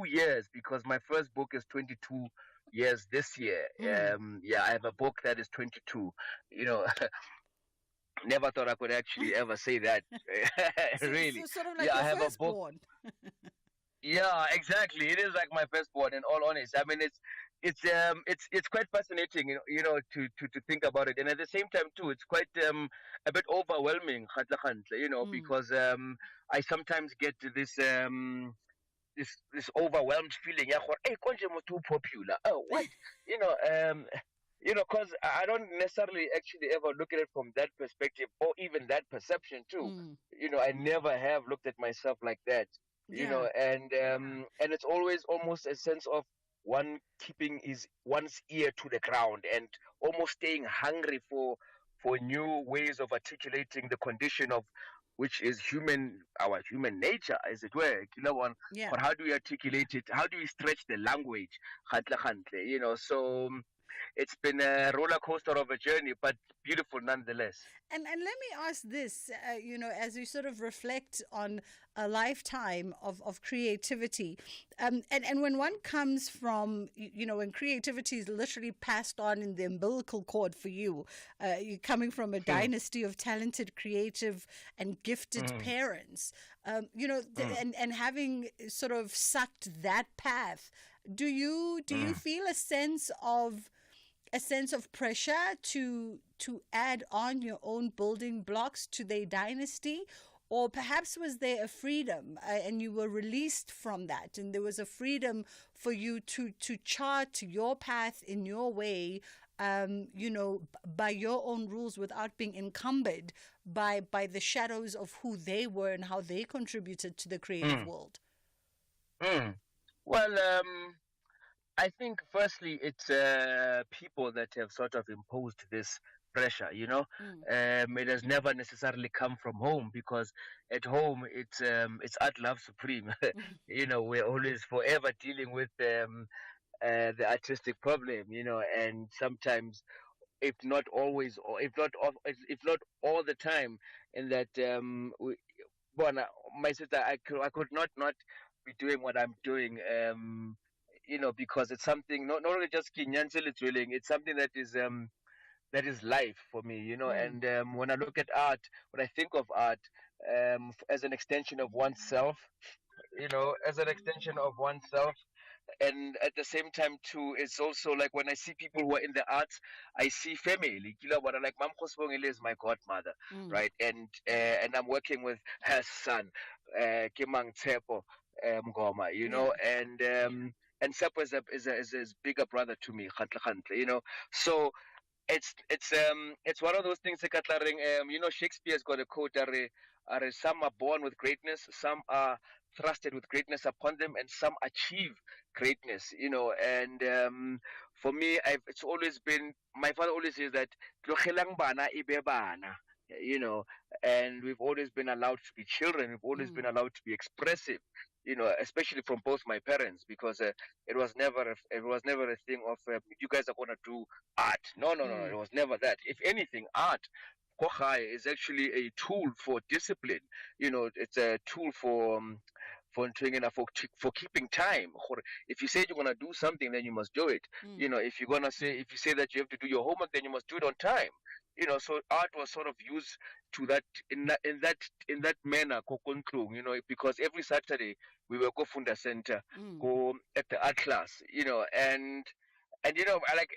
years, because my first book is 22 years this year. I have a book that is 22. Never thought I could actually ever say that. Really. So sort of like I your have a book. firstborn. Yeah, exactly. It is like my firstborn. In all honesty, I mean, it's quite fascinating, to think about it, and at the same time too, it's quite a bit overwhelming, because I sometimes get this overwhelmed feeling. Yeah, hey, konje motho o popular. Oh, what? Because I don't necessarily actually ever look at it from that perspective, or even that perception too. I never have looked at myself like that. And it's always almost a sense of one keeping one's ear to the ground and almost staying hungry for new ways of articulating the condition of which is our human nature, as it were. Yeah. But how do we articulate it? How do we stretch the language? So it's been a roller coaster of a journey, but beautiful nonetheless. And let me ask this, as we sort of reflect on a lifetime of creativity, and when one comes from, when creativity is literally passed on in the umbilical cord for you, you're coming from a dynasty of talented, creative, and gifted parents, and having sort of sucked that path, do you feel a sense of pressure to add on your own building blocks to their dynasty? Or perhaps was there a freedom and you were released from that, and there was a freedom for you to chart your path in your way, by your own rules, without being encumbered by the shadows of who they were and how they contributed to the creative world? Well, I think firstly it's people that have sort of imposed this pressure. It has never necessarily come from home, because at home it's art love supreme. We're always forever dealing with the artistic problem. And sometimes, if not always, or if not all the time, in that my sister, I could not be doing what I'm doing. Because it's something not only just kinyansel drilling, it's something that is life for me, And when I look at art, when I think of art, as an extension of oneself, and at the same time too, it's also like when I see people who are in the arts, I see family. What I like, Mam Khosbongile is my godmother, right? And I'm working with her son, Kimang Tsepo Mgoma, and Sepo is a bigger brother to me, So it's one of those things that Shakespeare's got a quote, are some are born with greatness, some are thrusted with greatness upon them, and some achieve greatness, and for me, it's always been, my father always says that "Tlogelang bana ibe bana," and we've always been allowed to be children, we've always been allowed to be expressive, especially from both my parents, because it was never a thing of you guys are going to do art. No, it was never that. If anything, art is actually a tool for discipline. It's a tool for keeping time. If you say you're gonna do something, then you must do it. If you say that you have to do your homework, then you must do it on time. so art was sort of used to that in that manner, because every Saturday we will go Funda Center, go at the art class, and I like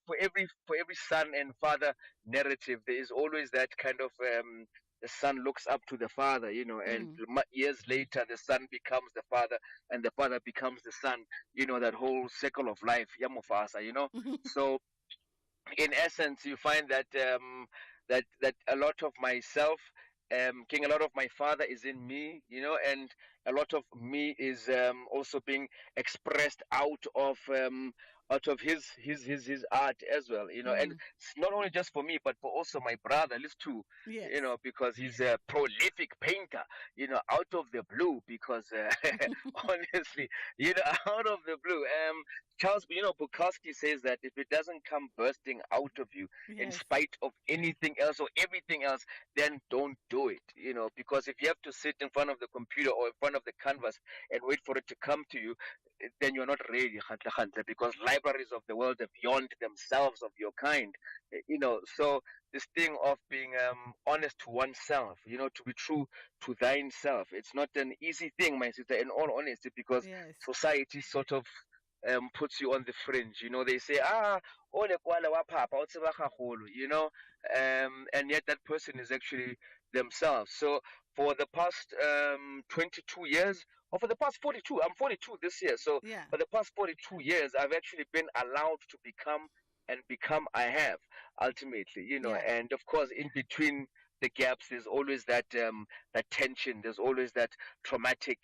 for every son and father narrative, there is always that kind of the son looks up to the father, and years later the son becomes the father, and the father becomes the son. That whole circle of life, Yamufasa. So in essence, you find that that a lot of myself, King, a lot of my father is in me, and a lot of me is also being expressed out of his art as well, and it's not only just for me, but for also my brother, Liz too, Yes. because he's a prolific painter, out of the blue, because honestly, out of the blue, Charles, Bukowski says that if it doesn't come bursting out of you in Yes. spite of anything else or everything else, then don't do it, because if you have to sit in front of the computer or in front of the canvas and wait for it to come to you, then you're not ready, because libraries of the world have yawned themselves of your kind, so this thing of being honest to oneself, to be true to thine self, it's not an easy thing, my sister, in all honesty, because Yes. society sort of puts you on the fringe. They say, ole kwala wa papa, o tseba gagolo, and yet that person is actually themselves. So for the past 22 years, or for the past 42, I'm 42 this year. So Yeah. for the past 42 years, I've actually been allowed to become I have ultimately, Yeah. and of course in between the gaps, there's always that tension. There's always that traumatic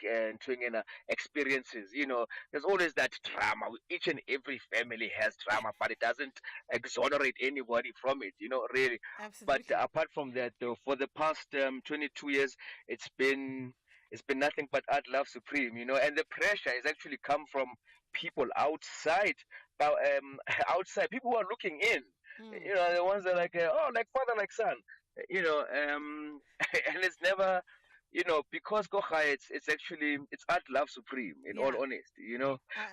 experiences. There's always that drama. Each and every family has drama, but it doesn't exonerate anybody from it. Really. Absolutely. But apart from that, though, for the past 22 years, it's been nothing but art love supreme. And the pressure has actually come from people outside. Outside, people who are looking in. The ones that are like, like father, like son. And it's never, because Gocha, it's actually, it's art love supreme, in all honesty,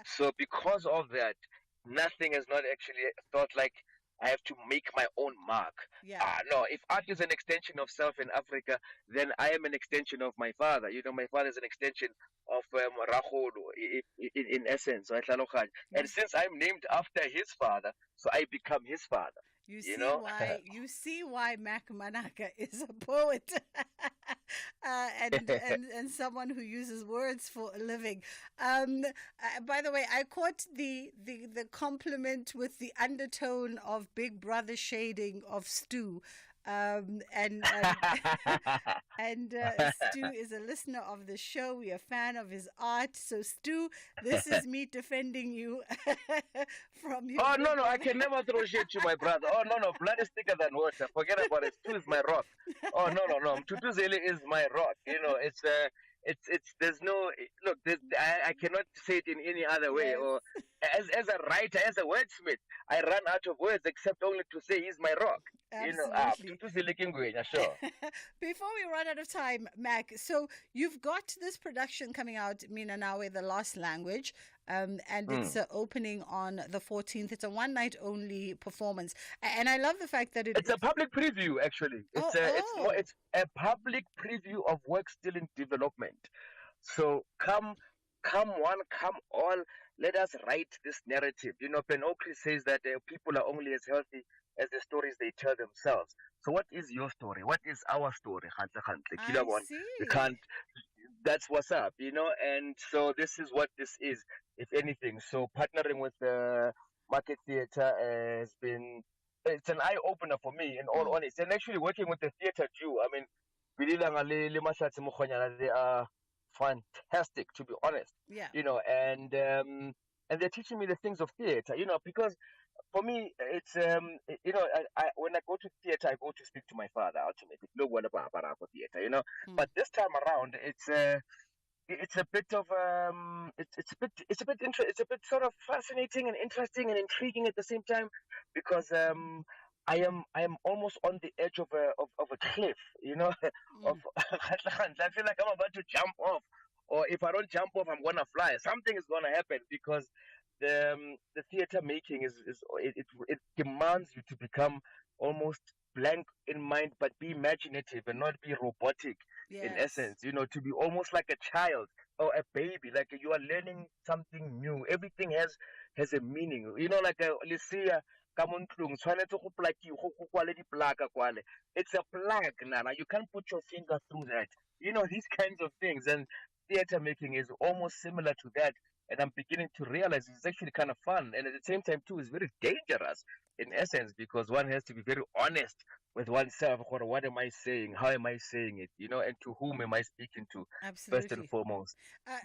so because of that, nothing has not actually thought like I have to make my own mark. Yeah. No, if art is an extension of self in Africa, then I am an extension of my father. My father is an extension of Raholo, in essence. Right? And since I'm named after his father, so I become his father. You see why Mac Manaka is a poet and someone who uses words for a living. By the way, I caught the compliment with the undertone of Big Brother shading of Stu. And Stu is a listener of the show. We're a fan of his art. So Stu, this is me defending you from you. Oh no, I can never throw shade to my brother. Oh no, blood is thicker than water. Forget about it. Stu is my rock. Oh no, Tutuzeli is my rock. It's there's no look. I cannot say it in any other way. Or as a writer, as a wordsmith, I run out of words except only to say he's my rock. Absolutely. Sure. Before we run out of time, Mac, so you've got this production coming out, Mina Nawe, The Lost Language, and it's opening on the 14th. It's a one-night only performance, and I love the fact that it's a public preview. Actually, it's a public preview of work still in development. So come one, come all. Let us write this narrative. Ben Okri says that people are only as healthy as the stories they tell themselves. So what is your story? What is our story? We can't. That's what's up, and so this is what this is, if anything. So partnering with the Market Theatre has been, it's an eye-opener for me, in all honesty. And actually working with the theatre Jew, I mean, they are fantastic, to be honest. Yeah. And they're teaching me the things of theatre, because for me, it's when I go to theatre, I go to speak to my father ultimately. Theatre, But this time around, it's a bit of it's a bit sort of fascinating and interesting and intriguing at the same time, because I am almost on the edge of a cliff, of I feel like I'm about to jump off, or if I don't jump off, I'm gonna fly. Something is gonna happen, because the theater making it demands you to become almost blank in mind, but be imaginative and not be robotic in essence, to be almost like a child or a baby, like you are learning something new. Everything has a meaning. Like a Lycia, it's a plug, Nana. You can't put your finger through that. These kinds of things. And theater making is almost similar to that. And I'm beginning to realize it's actually kind of fun. And at the same time, too, it's very dangerous in essence, because one has to be very honest with oneself. What am I saying? How am I saying it? And to whom am I speaking to? Absolutely. First and foremost.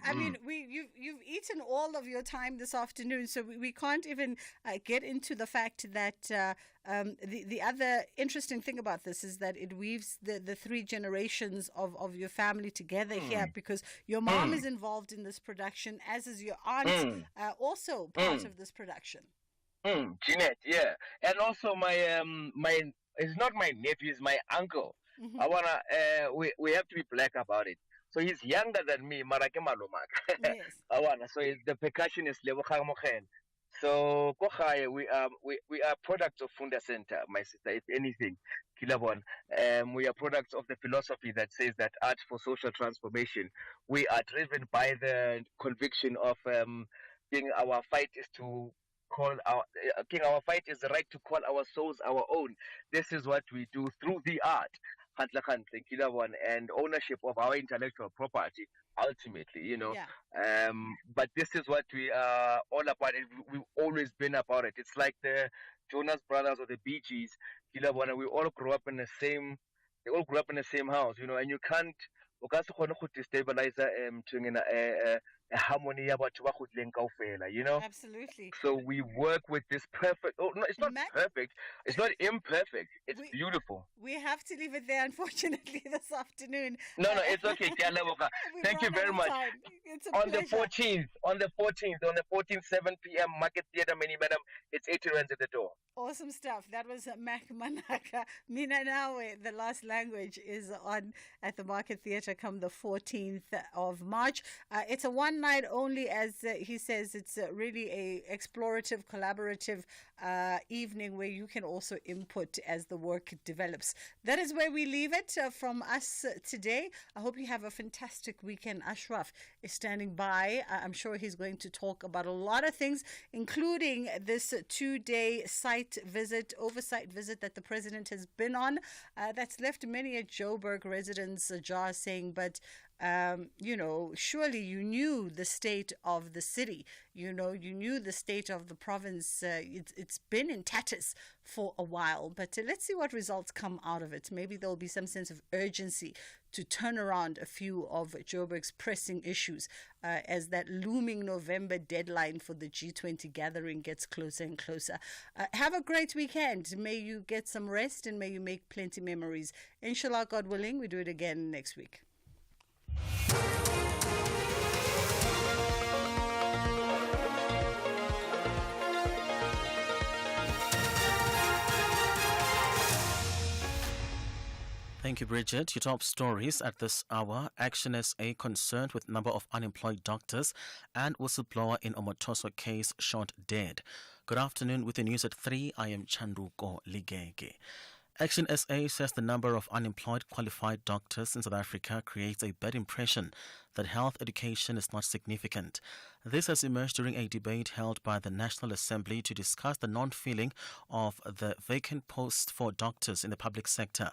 I mean, you've eaten all of your time this afternoon, so we can't even get into the fact that the other interesting thing about this is that it weaves the three generations of your family together here, because your mom is involved in this production, as is your aunt, also part of this production. Jeanette, yeah. And also my it's not my nephew, it's my uncle. I wanna we have to be black about it. So he's younger than me, Marake Malumak. Yes. So the percussionist Lebogang Mogen. So we are products of Funda Center, my sister, if anything. Kilabon. We are products of the philosophy that says that art for social transformation. We are driven by the conviction of being our fight is to our fight is the right to call our souls our own. This is what we do through the art, and ownership of our intellectual property. Ultimately, but this is what we are all about. We've always been about it. It's like the Jonas Brothers or the Bee Gees. We all grew up in the same. They all grew up in the same house, and you can't. Destabilize harmony about Absolutely. So we work with this perfect. Oh no, it's not perfect. It's not imperfect. It's beautiful. We have to leave it there, unfortunately, this afternoon. No, it's okay. Thank you very much. It's a on pleasure. the 14th, 7 p.m. Market Theatre, Madam. It's 80 rands at the door. Awesome stuff. That was Mac Manaka. Mina Nawe, the last language, is on at the Market Theatre come the 14th of March. It's a one night only, as he says. It's really a explorative, collaborative evening where you can also input as the work develops. That is where we leave it from us today. I hope you have a fantastic weekend. Ashraf is standing by. I'm sure he's going to talk about a lot of things, including this 2-day oversight visit that the president has been on. That's left many a Joburg residents ajar, saying, but surely you knew the state of the city. You knew the state of the province. It's been in tatters for a while, but let's see what results come out of it. Maybe there'll be some sense of urgency to turn around a few of Joburg's pressing issues as that looming November deadline for the G20 gathering gets closer and closer. Have a great weekend. May you get some rest and may you make plenty memories. Inshallah, God willing, we do it again next week. Thank you, Bridget. Your top stories at this hour. Action SA concerned with number of unemployed doctors and whistleblower in Omotoso case shot dead. Good afternoon. With the news at 3, I am Chanduko Ligege. Action SA says the number of unemployed qualified doctors in South Africa creates a bad impression that health education is not significant. This has emerged during a debate held by the National Assembly to discuss the non-filling of the vacant posts for doctors in the public sector.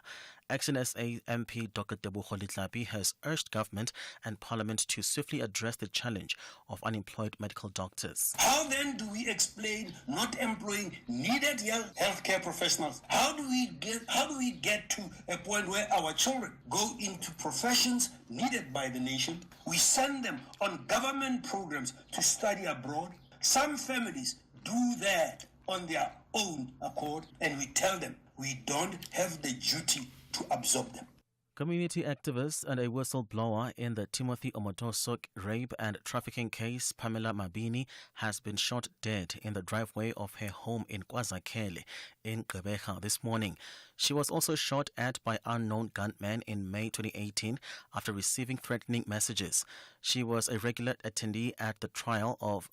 Action SA MP Dr. Tebogo Letlapi has urged government and parliament to swiftly address the challenge of unemployed medical doctors. How then do we explain not employing needed healthcare professionals? How do we get to a point where our children go into professions needed by the nation? We send them on government programs to study abroad. Some families do that on their own accord, and we tell them we don't have the duty to absorb them. Community activist and a whistleblower in the Timothy Omotoso rape and trafficking case, Pamela Mabini, has been shot dead in the driveway of her home in KwaZakhele in Gqeberha this morning. She was also shot at by unknown gunmen in May 2018 after receiving threatening messages. She was a regular attendee at the trial of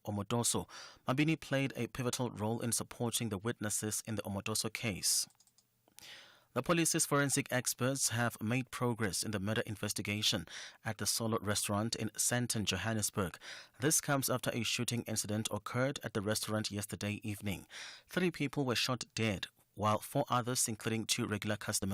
Omotoso. Mabini played a pivotal role in supporting the witnesses in the Omotoso case. The police's forensic experts have made progress in the murder investigation at the Solo restaurant in Sandton, Johannesburg. This comes after a shooting incident occurred at the restaurant yesterday evening. 3 people were shot dead, while 4 others, including 2 regular customers,